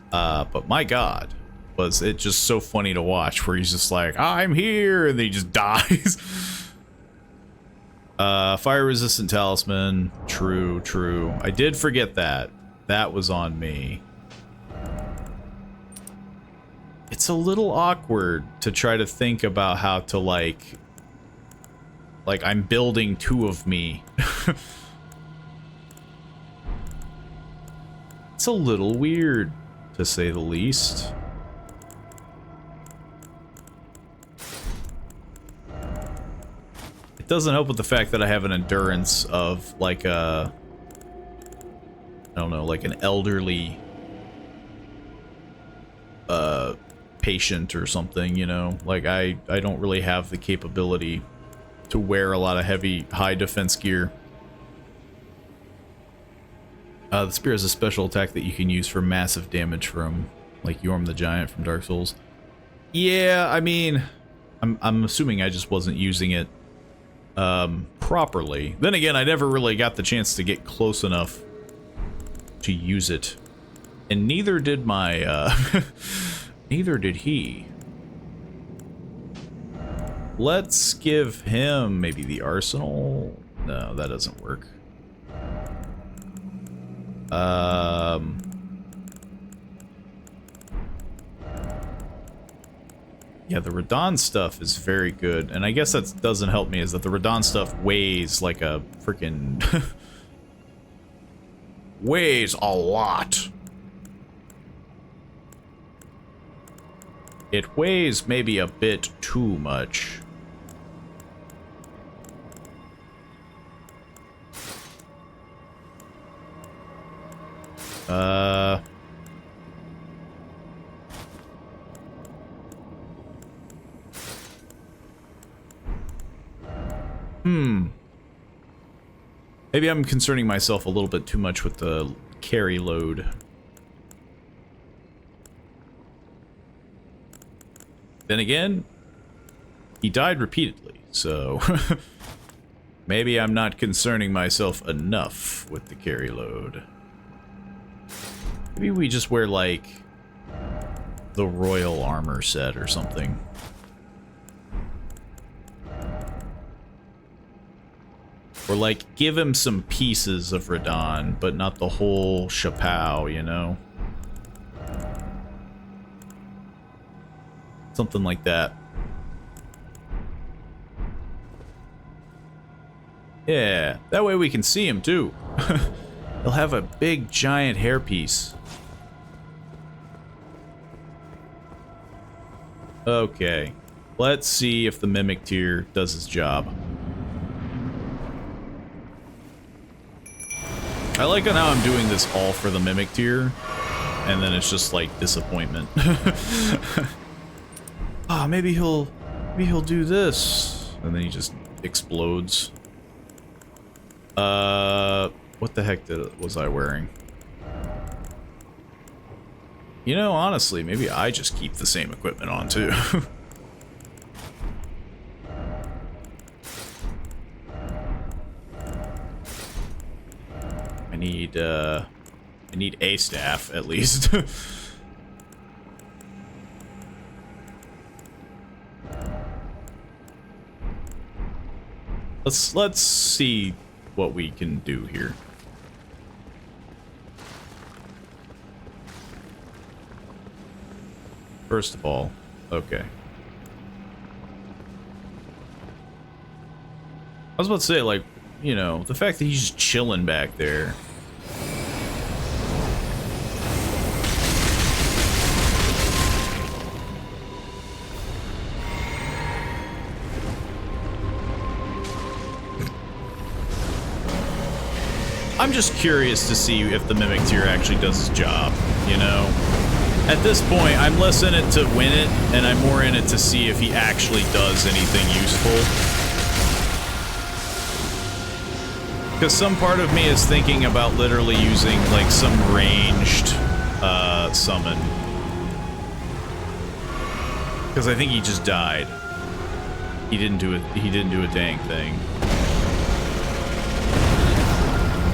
But my god, was it just so funny to watch where he's just like, I'm here, and then he just dies. Fire resistant talisman. True, true. I did forget that. That was on me. It's a little awkward to try to think about how to like I'm building two of me. It's a little weird, to say the least. It doesn't help with the fact that I have an endurance of like a, I don't know, like an elderly patient or something, you know? Like I don't really have the capability to wear a lot of heavy, high defense gear. The spear has a special attack that you can use for massive damage from, like, Yorm the Giant from Dark Souls. Yeah, I mean, I'm assuming I just wasn't using it properly. Then again, I never really got the chance to get close enough to use it. And neither did my, neither did he. Let's give him maybe the arsenal. No, that doesn't work. Yeah, the Radon stuff is very good, and I guess that doesn't help me, is that the Radon stuff weighs like a freaking weighs a lot. It weighs maybe a bit too much. Maybe I'm concerning myself a little bit too much with the carry load. Then again, he died repeatedly, so maybe I'm not concerning myself enough with the carry load. Maybe we just wear, like, the royal armor set or something. Or, like, give him some pieces of Radon, but not the whole chapeau, you know? Something like that. Yeah, that way we can see him, too. He'll have a big, giant hairpiece. Okay, let's see if the Mimic Tier does its job. I like how I'm doing this all for the Mimic Tier, and then it's just like disappointment. Ah, maybe he'll do this, and then he just explodes. What the heck was I wearing? You know, honestly, maybe I just keep the same equipment on too. I need a staff at least. Let's see what we can do here. First of all, okay. I was about to say, like, you know, the fact that he's just chilling back there. I'm just curious to see if the Mimic Tier actually does its job, you know? At this point, I'm less in it to win it, and I'm more in it to see if he actually does anything useful. Because some part of me is thinking about literally using, like, some ranged summon. Because I think he just died. He didn't do it. He didn't do a dang thing.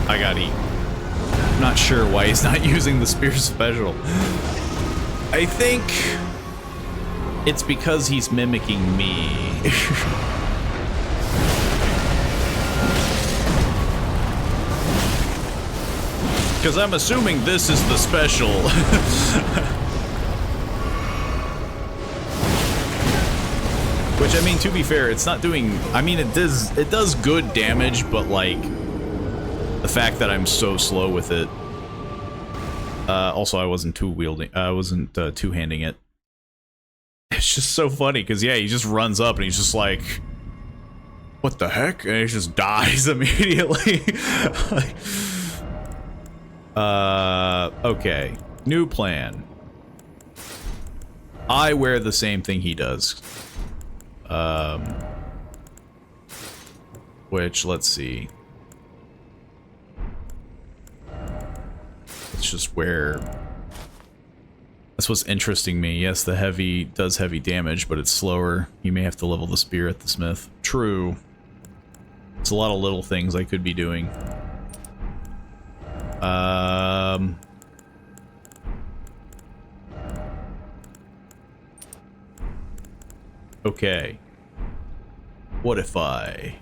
I got eaten. I'm not sure why he's not using the spear special. I think it's because he's mimicking me. Because I'm assuming this is the special. Which, I mean, to be fair, it's not doing... I mean, it does good damage, but, like, the fact that I'm so slow with it. Also, I wasn't two-handing it. It's just so funny, because, yeah, he just runs up and he's just like... What the heck? And he just dies immediately. Okay. New plan. I wear the same thing he does. Which, let's see. Let's just wear... That's what's interesting me. Yes, the heavy does heavy damage, but it's slower. You may have to level the spear at the smith. True. It's a lot of little things I could be doing. Okay. What if I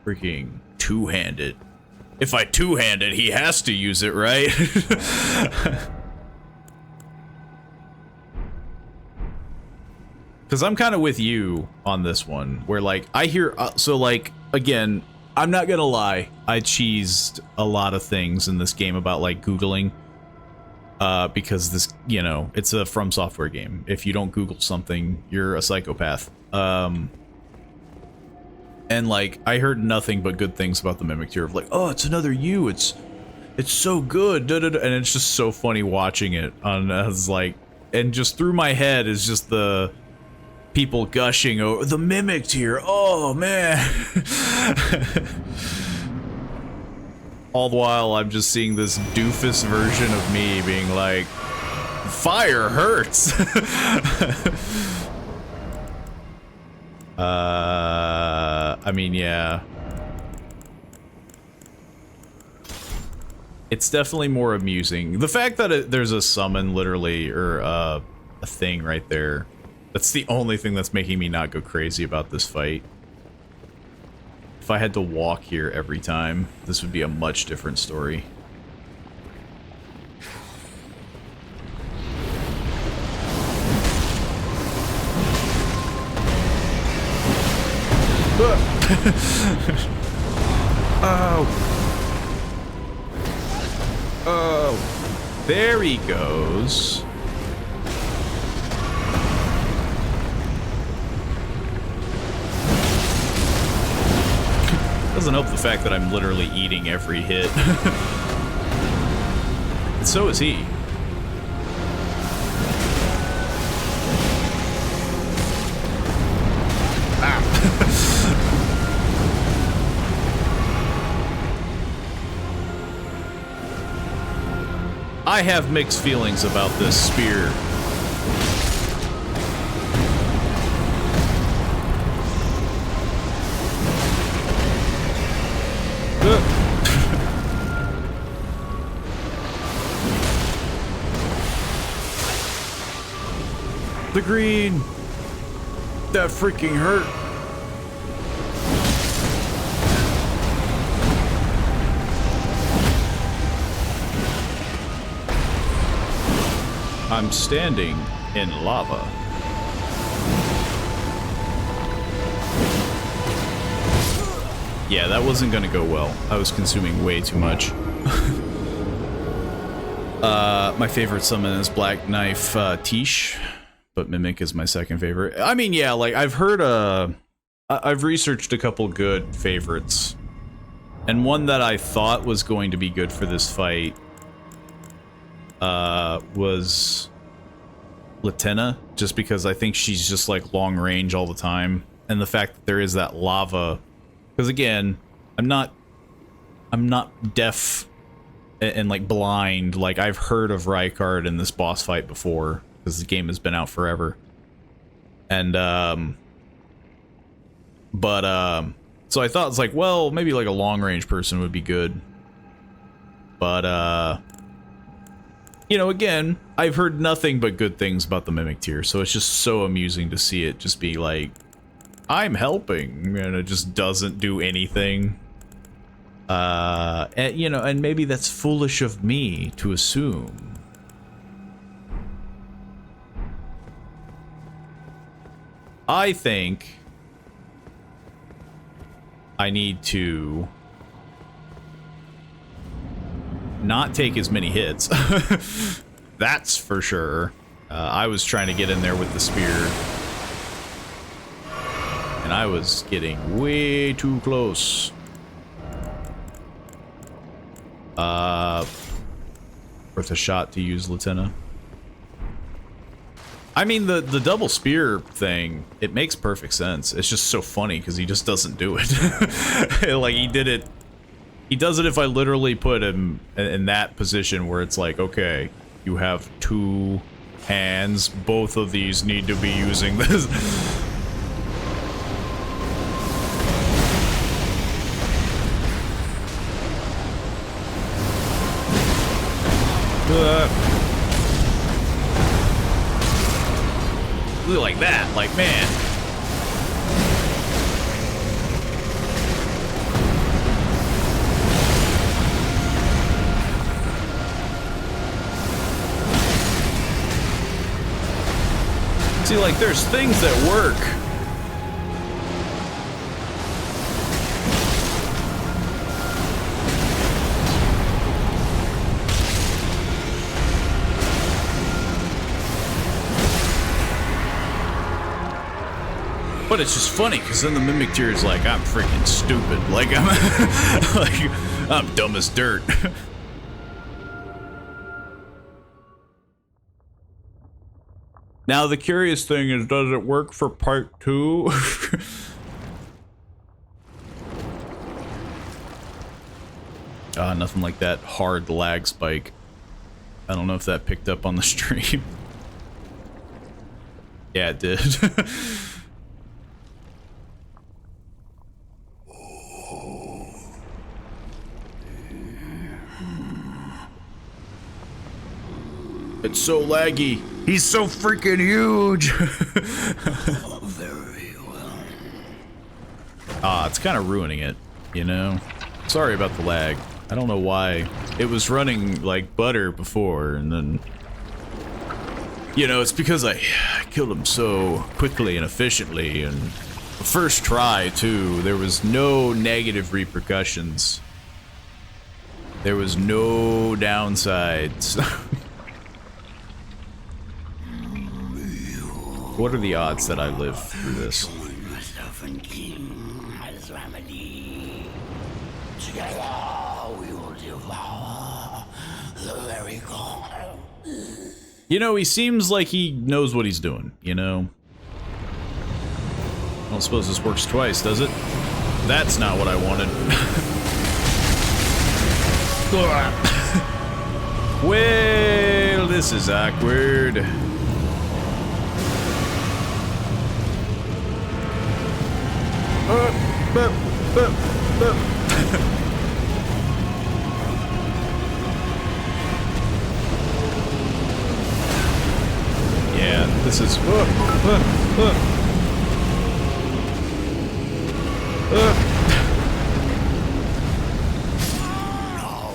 freaking two-handed? If I two-handed, he has to use it, right? Because I'm kind of with you on this one, where, like, I hear... so, like, again, I'm not gonna lie. I cheesed a lot of things in this game about, like, Googling. Because this, you know, it's a From Software game. If you don't Google something, you're a psychopath. And, like, I heard nothing but good things about the Mimic Tier of, like, oh, it's another you, it's so good, da, da, da. And it's just so funny watching it. As like, and just through my head is just the people gushing over the Mimic Tier. Oh, man. All the while, I'm just seeing this doofus version of me being like, fire hurts. I mean, yeah. It's definitely more amusing. The fact that there's a summon, literally, or a thing right there, that's the only thing that's making me not go crazy about this fight. If I had to walk here every time, this would be a much different story. Oh. Oh. There he goes. Doesn't help the fact that I'm literally eating every hit. And so is he. I have mixed feelings about this spear. The green! That freaking hurt. I'm standing in lava. Yeah, that wasn't gonna go well. I was consuming way too much. My favorite summon is Black Knife Tish, but Mimic is my second favorite. I mean, yeah, like, I've heard, I've researched a couple good favorites. And one that I thought was going to be good for this fight was Latenna, just because I think she's just like long range all the time, and the fact that there is that lava, because again, I'm not deaf and like blind. Like, I've heard of Rykard in this boss fight before, because the game has been out forever. And so I thought it's like, well, maybe like a long range person would be good. But you know, again, I've heard nothing but good things about the Mimic tier, so it's just so amusing to see it just be like, I'm helping, and it just doesn't do anything. And, you know, and maybe that's foolish of me to assume. I think I need to not take as many hits. That's for sure. I was trying to get in there with the spear, and I was getting way too close. Worth a shot to use Lieutenant. I mean, the double spear thing, it makes perfect sense. It's just so funny because he just doesn't do it. Like, he did it. He does it if I literally put him in that position where it's like, okay, you have two hands. Both of these need to be using this. Look like that, like, man. See, like, there's things that work. But it's just funny, because then the Mimic tier is like, I'm freaking stupid. Like, I'm dumb as dirt. Now, the curious thing is, does it work for part 2? Nothing like that hard lag spike. I don't know if that picked up on the stream. Yeah, it did. It's so laggy. He's so freaking huge. Very well. It's kind of ruining it, you know? Sorry about the lag. I don't know why. It was running like butter before, and then... You know, it's because I killed him so quickly and efficiently, and the first try, too, there was no negative repercussions. There was no downsides. What are the odds that I live through this? Join myself and King as remedy. Together we will devour the very god. You know, he seems like he knows what he's doing, you know? I don't suppose this works twice, does it? That's not what I wanted. Well, this is awkward. Yeah, this is...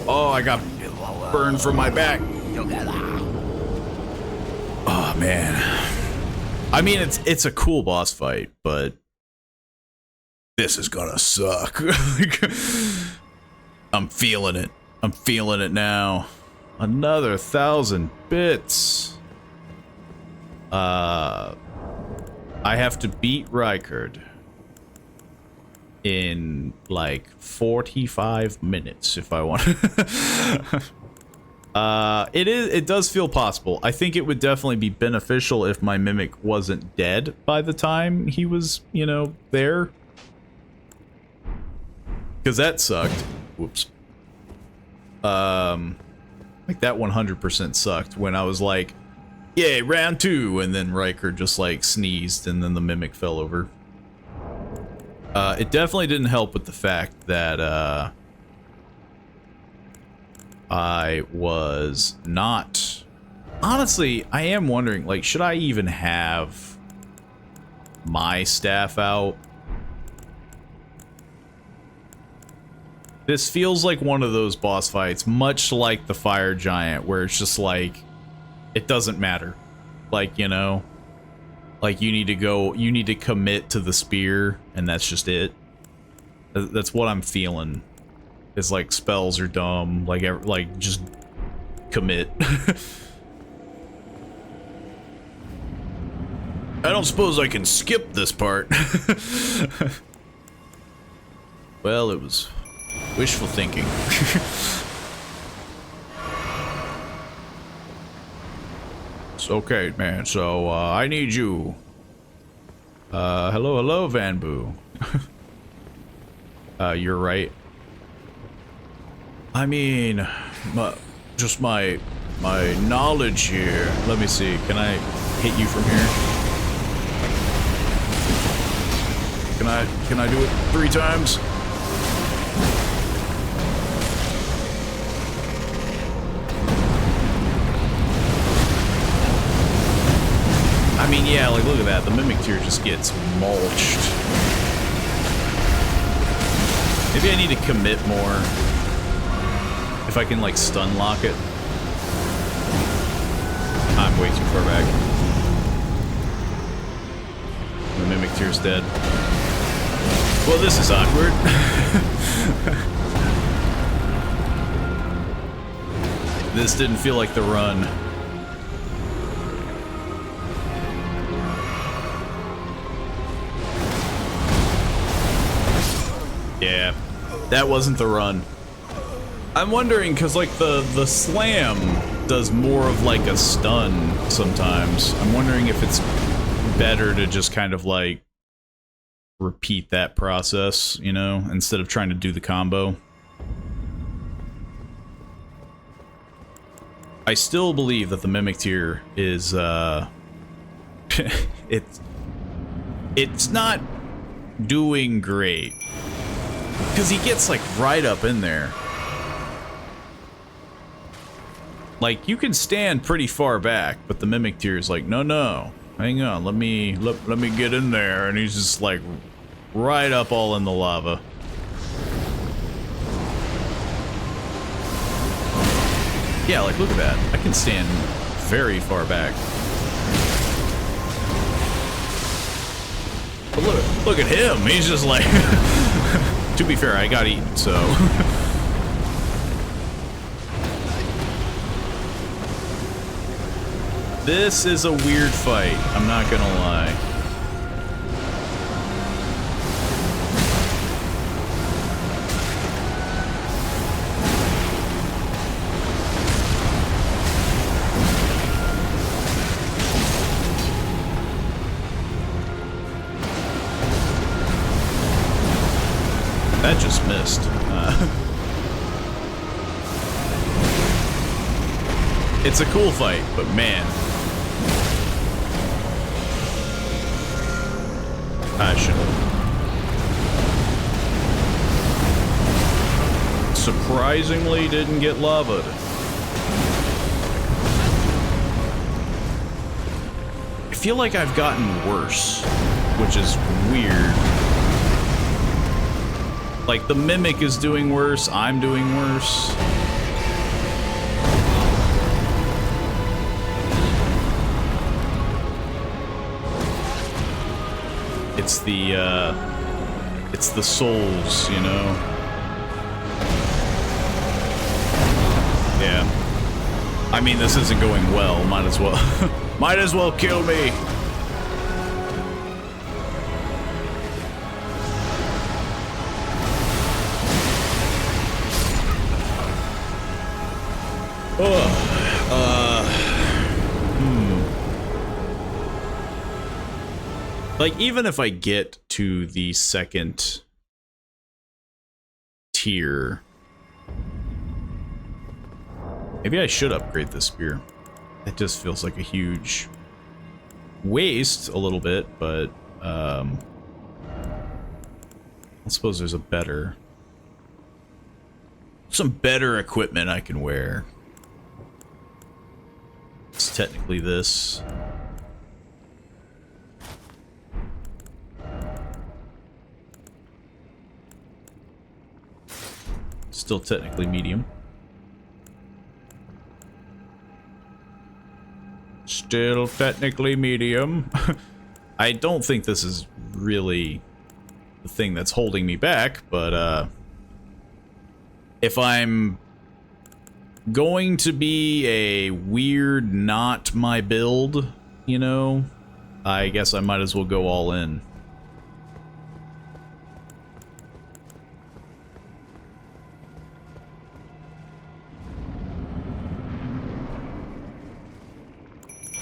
Oh, I got burned from my back. Oh, man. I mean, it's a cool boss fight, but... This is gonna suck. I'm feeling it. I'm feeling it now. Another 1,000 bits. I have to beat Rykard in like 45 minutes if I want. It does feel possible. I think it would definitely be beneficial if my Mimic wasn't dead by the time he was, you know, there. Because that sucked. Whoops. Like that 100% sucked when I was like, Yeah, round 2, and then Riker just like sneezed, and then the mimic fell over. It definitely didn't help with the fact that I was not... Honestly, I am wondering, like, should I even have my staff out? This feels like one of those boss fights, much like the Fire Giant, where it's just like, it doesn't matter. Like, you know, like you need to commit to the spear, and that's just it. That's what I'm feeling. It's like spells are dumb, like just commit. I don't suppose I can skip this part. Well, it was wishful thinking. It's okay, man. So, I need you. Hello, Van Boo. You're right. I mean, just my knowledge here. Let me see. Can I hit you from here? Can I do it 3 times? I mean, yeah, like, look at that. The Mimic Tier just gets mulched. Maybe I need to commit more. If I can, like, stun lock it. I'm way too far back. The Mimic Tier's dead. Well, this is awkward. This didn't feel like the run. Yeah, that wasn't the run. I'm wondering, because like the slam does more of like a stun sometimes. I'm wondering if it's better to just kind of like repeat that process, you know, instead of trying to do the combo. I still believe that the Mimic Tier is it's not doing great. Because he gets, like, right up in there. Like, you can stand pretty far back, but the Mimic Tier is like, no, hang on, let me get in there. And he's just, like, right up all in the lava. Yeah, like, look at that. I can stand very far back. But look at him. He's just like... To be fair, I got eaten, so... This is a weird fight, I'm not gonna lie. That just missed. It's a cool fight, but man. I should have. Surprisingly didn't get lavaed. I feel like I've gotten worse, which is weird. Like, the Mimic is doing worse, I'm doing worse. It's the souls, you know? Yeah. I mean, this isn't going well, might as well kill me! Like, even if I get to the second tier, maybe I should upgrade this spear. It just feels like a huge waste a little bit, but I suppose there's some better equipment I can wear. It's technically this. Still technically medium. Still technically medium. I don't think this is really the thing that's holding me back, but if I'm going to be a weird not my build, you know, I guess I might as well go all in.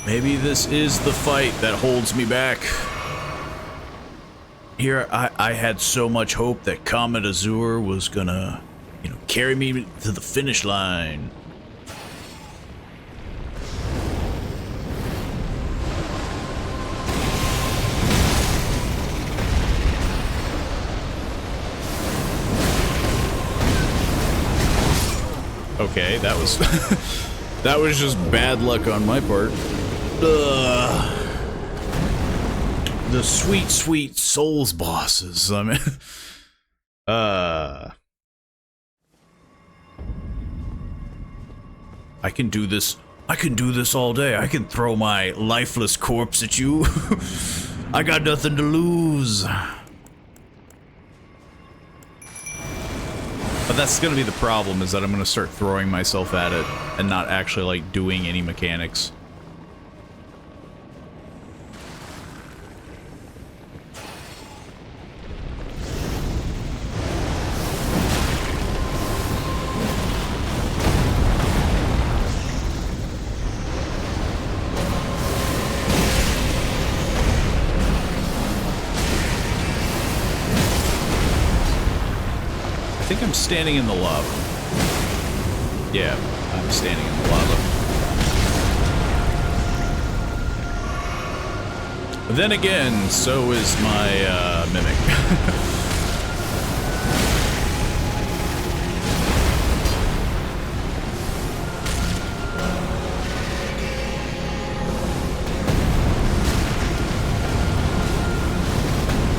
Maybe this is the fight that holds me back. Here, I had so much hope that Comet Azure was gonna, you know, carry me to the finish line. Okay, that was that was just bad luck on my part. The sweet, sweet Souls bosses. I mean, I can do this. I can do this all day. I can throw my lifeless corpse at you. I got nothing to lose. But that's gonna be the problem, is that I'm gonna start throwing myself at it and not actually, like, doing any mechanics. I think I'm standing in the lava. Yeah, I'm standing in the lava. But then again, so is my mimic.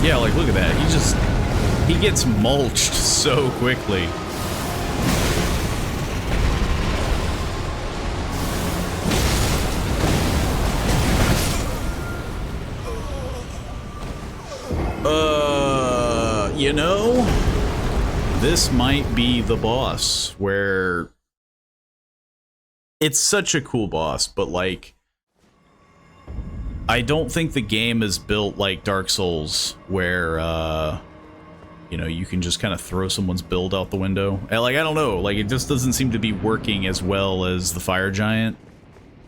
Yeah, like, look at that. He gets mulched so quickly. You know, this might be the boss where it's such a cool boss, but like, I don't think the game is built like Dark Souls, where, you know, you can just kind of throw someone's build out the window. And, like, I don't know, like, it just doesn't seem to be working as well as the Fire Giant.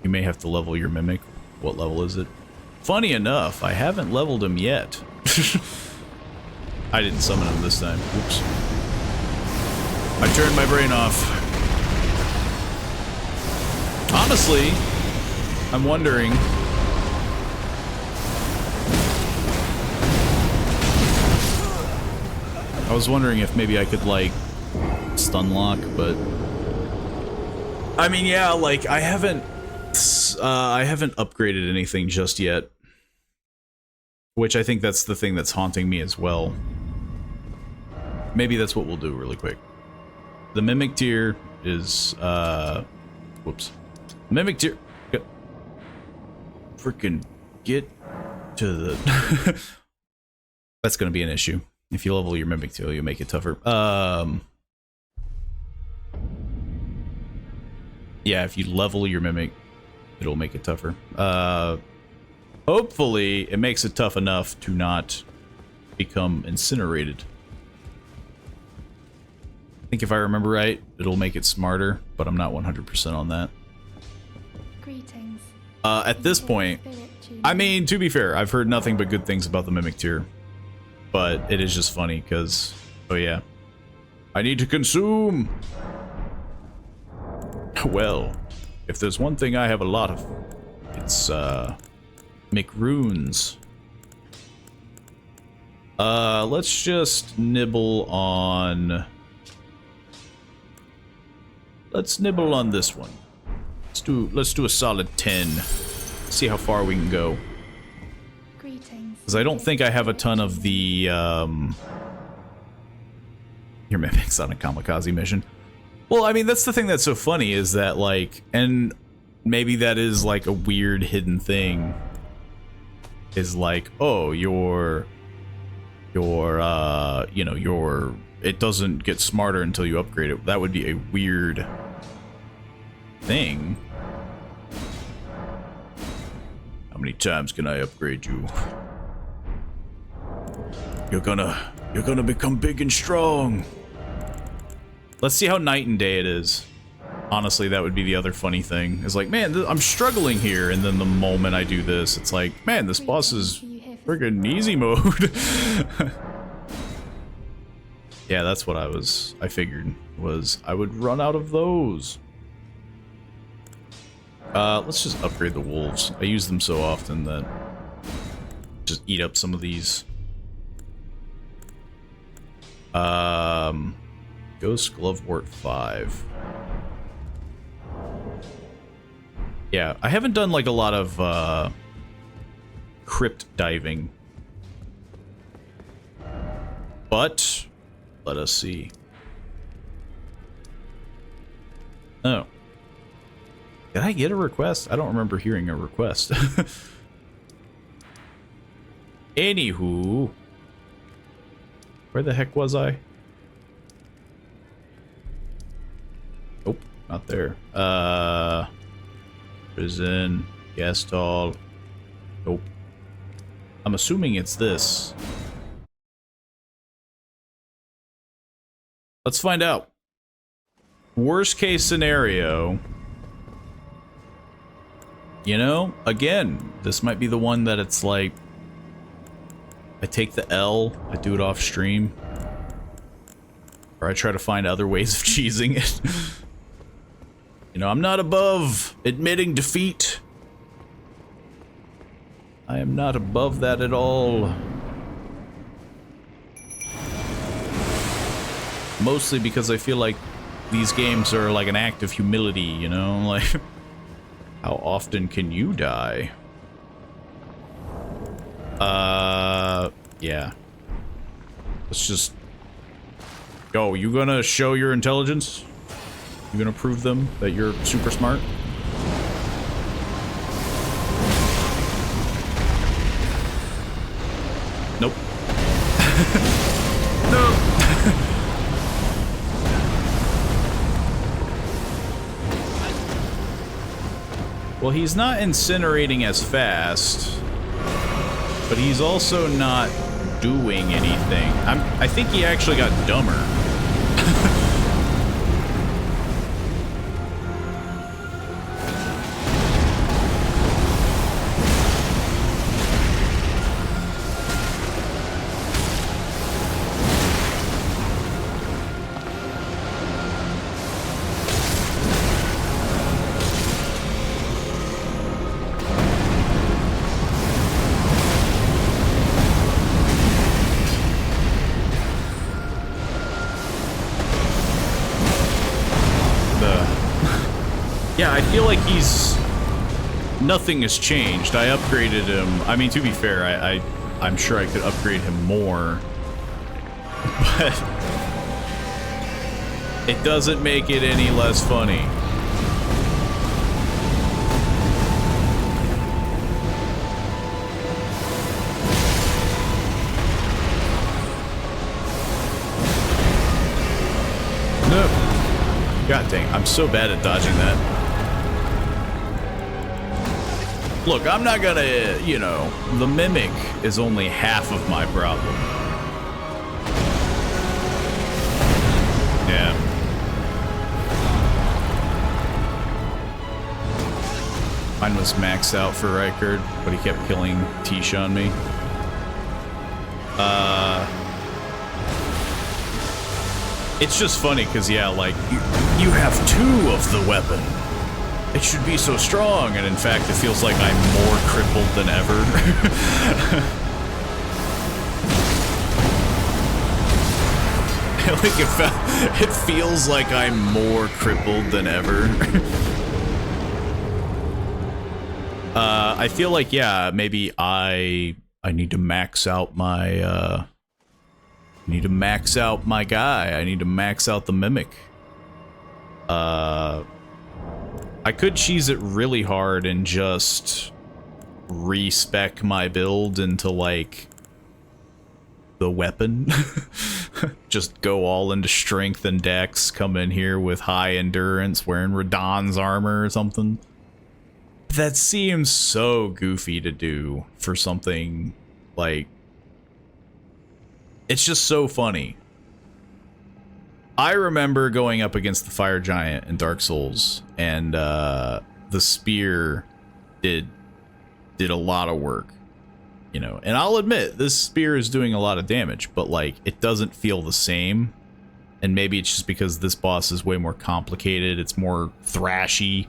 You may have to level your Mimic. What level is it? Funny enough, I haven't leveled him yet. I didn't summon him this time. Oops. I turned my brain off. Honestly, I'm wondering... I was wondering if maybe I could, like, stun lock, but... I mean, yeah, like, I haven't upgraded anything just yet. Which I think that's the thing that's haunting me as well. Maybe that's what we'll do really quick. The Mimic tier is, whoops. Mimic tier... Freaking get to the... That's gonna be an issue. If you level your Mimic tier, you'll make it tougher. Yeah, if you level your Mimic, it'll make it tougher. Hopefully, it makes it tough enough to not become incinerated. I think if I remember right, it'll make it smarter, but I'm not 100% on that. Greetings. At this point, I mean, to be fair, I've heard nothing but good things about the Mimic tier. But it is just funny, because... Oh yeah. I need to consume! Well, If there's one thing I have a lot of, it's McRunes. Let's just nibble on... Let's nibble on this one. Let's do a solid 10. See how far we can go. Greetings. Because I don't think I have a ton of the your mimic's on a kamikaze mission. Well, I mean, that's the thing that's so funny is that, like, and maybe that is like a weird hidden thing. Is like, oh, your you know, your it doesn't get smarter until you upgrade it. That would be a weird thing. How many times can I upgrade you? You're gonna become big and strong. Let's see how night and day it is. Honestly, that would be the other funny thing. Is like, man, I'm struggling here, and then the moment I do this, it's like, man, this boss is friggin' easy mode. Yeah, that's what I figured was I would run out of those. Let's just upgrade the wolves. I use them so often that just eat up some of these. Ghost Glovewort 5. Yeah, I haven't done like a lot of crypt diving. But let us see. Oh. Did I get a request? I don't remember hearing a request. Anywho. Where the heck was I? Nope, not there. Prison, guest hall. Nope. I'm assuming it's this. Let's find out. Worst case scenario. You know, again, this might be the one that it's like, I take the L, I do it off stream, or I try to find other ways of cheesing it. You know, I'm not above admitting defeat. I am not above that at all. Mostly because I feel like these games are like an act of humility, you know? Like, how often can you die? Yeah. Let's just... Go, you gonna show your intelligence? You gonna prove them that you're super smart? Nope. No! Well, he's not incinerating as fast, but he's also not doing anything. I think he actually got dumber. Yeah, I feel like nothing has changed. I upgraded him. I mean, to be fair, I'm sure I could upgrade him more. But it doesn't make it any less funny. No. God dang, I'm so bad at dodging that. Look, I'm not gonna, you know, the mimic is only half of my problem. Yeah. Mine was maxed out for Rykard, but he kept killing Tish on me. It's just funny because, yeah, like, you have two of the weapon. it should be so strong, and in fact, it feels like I'm more crippled than ever. Like it feels like I'm more crippled than ever. I feel like, yeah, maybe I need to max out my I need to max out my guy. I need to max out the mimic. I could cheese it really hard and just respec my build into like the weapon. Just go all into strength and dex, come in here with high endurance, wearing Radahn's armor or something. That seems so goofy to do for something like... It's just so funny. I remember going up against the fire giant in Dark Souls, and the spear did a lot of work. You know, and I'll admit, this spear is doing a lot of damage, but, like, it doesn't feel the same. And maybe it's just because this boss is way more complicated, it's more thrashy.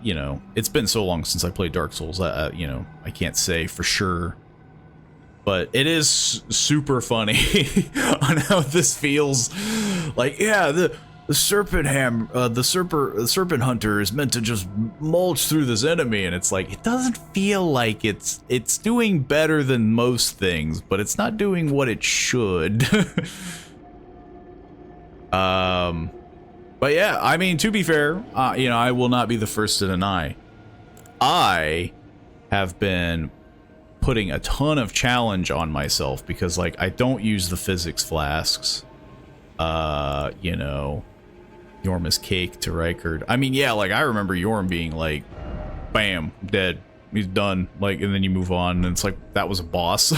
You know, it's been so long since I played Dark Souls, you know, I can't say for sure. But it is super funny on how this feels. Like, yeah, the serpent serpent hunter is meant to just mulch through this enemy, and it's like, it doesn't feel like it's doing better than most things, but it's not doing what it should. But yeah, I mean, to be fair, you know, I will not be the first to deny, I have been putting a ton of challenge on myself because, like, I don't use the physics flasks. You know, Yorm is cake to Rykard. I mean, yeah, like, I remember Yorm being like, bam, dead, he's done, like, and then you move on, and it's like, that was a boss.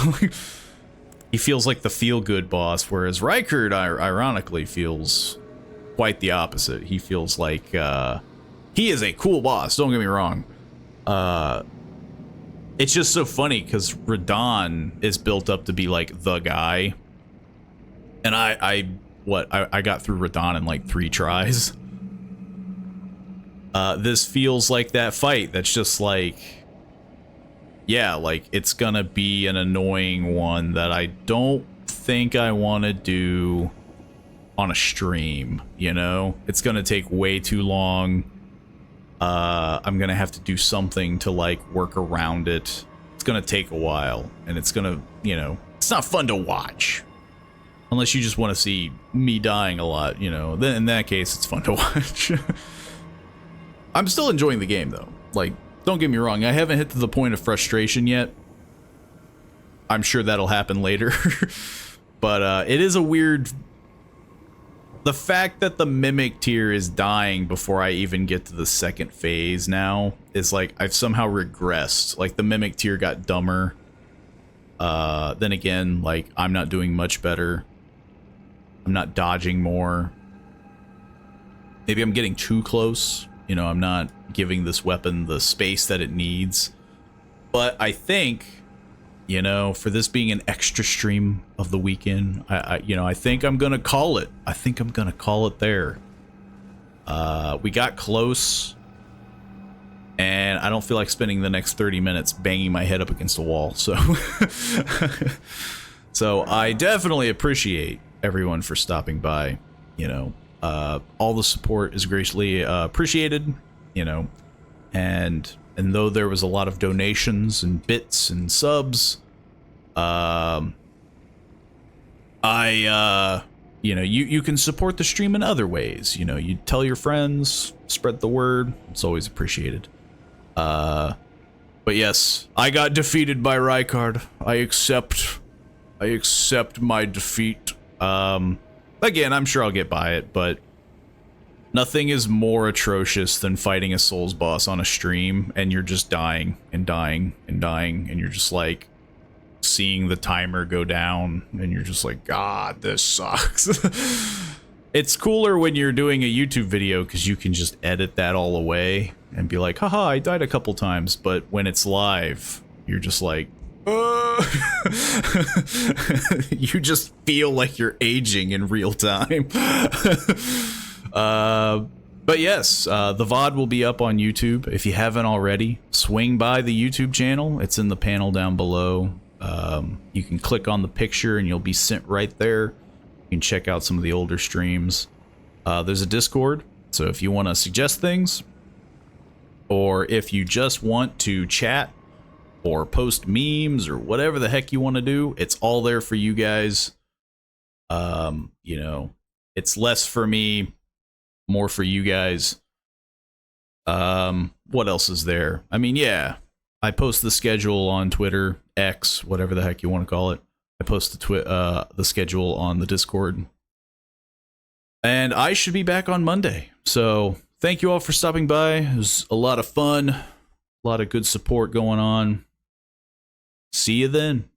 He feels like the feel-good boss, whereas Rykard, ironically, feels quite the opposite. He feels like, he is a cool boss, don't get me wrong. It's just so funny, because Radahn is built up to be, like, the guy. And I got through Radahn in, like, 3 tries. This feels like that fight that's just, like... Yeah, like, it's gonna be an annoying one that I don't think I want to do on a stream, you know? It's gonna take way too long. I'm gonna have to do something to, like, work around it. It's gonna take a while, and it's gonna, you know, it's not fun to watch. Unless you just want to see me dying a lot, you know, then in that case, it's fun to watch. I'm still enjoying the game, though. Like, don't get me wrong, I haven't hit to the point of frustration yet. I'm sure that'll happen later. But it is a weird... The fact that the Mimic tier is dying before I even get to the second phase now is like, I've somehow regressed. Like, the Mimic tier got dumber. Then again, like, I'm not doing much better. I'm not dodging more. Maybe I'm getting too close. You know, I'm not giving this weapon the space that it needs. But I think, you know, for this being an extra stream of the weekend, I think I'm gonna call it. I think I'm gonna call it there. We got close, and I don't feel like spending the next 30 minutes banging my head up against a wall. So, so I definitely appreciate everyone for stopping by. You know, all the support is greatly appreciated. You know, and though there was a lot of donations and bits and subs, you know, you can support the stream in other ways. You know, you tell your friends, spread the word. It's always appreciated. But yes, I got defeated by Rykard. I accept my defeat. Again, I'm sure I'll get by it, but nothing is more atrocious than fighting a Souls boss on a stream and you're just dying and dying and dying, and you're just like seeing the timer go down and you're just like, God, this sucks. It's cooler when you're doing a YouTube video because you can just edit that all away and be like, haha, I died a couple times. But when it's live, you're just like, you just feel like you're aging in real time. But yes, the VOD will be up on YouTube. If you haven't already, swing by the YouTube channel. It's in the panel down below. You can click on the picture and you'll be sent right there. You can check out some of the older streams. There's a Discord, so if you want to suggest things, or if you just want to chat or post memes or whatever the heck you want to do, it's all there for you guys. You know, it's less for me, more for you guys. What else is there? I mean, yeah, I post the schedule on Twitter, X, whatever the heck you want to call it. I post the schedule on the Discord. And I should be back on Monday. So thank you all for stopping by. It was a lot of fun, a lot of good support going on. See you then.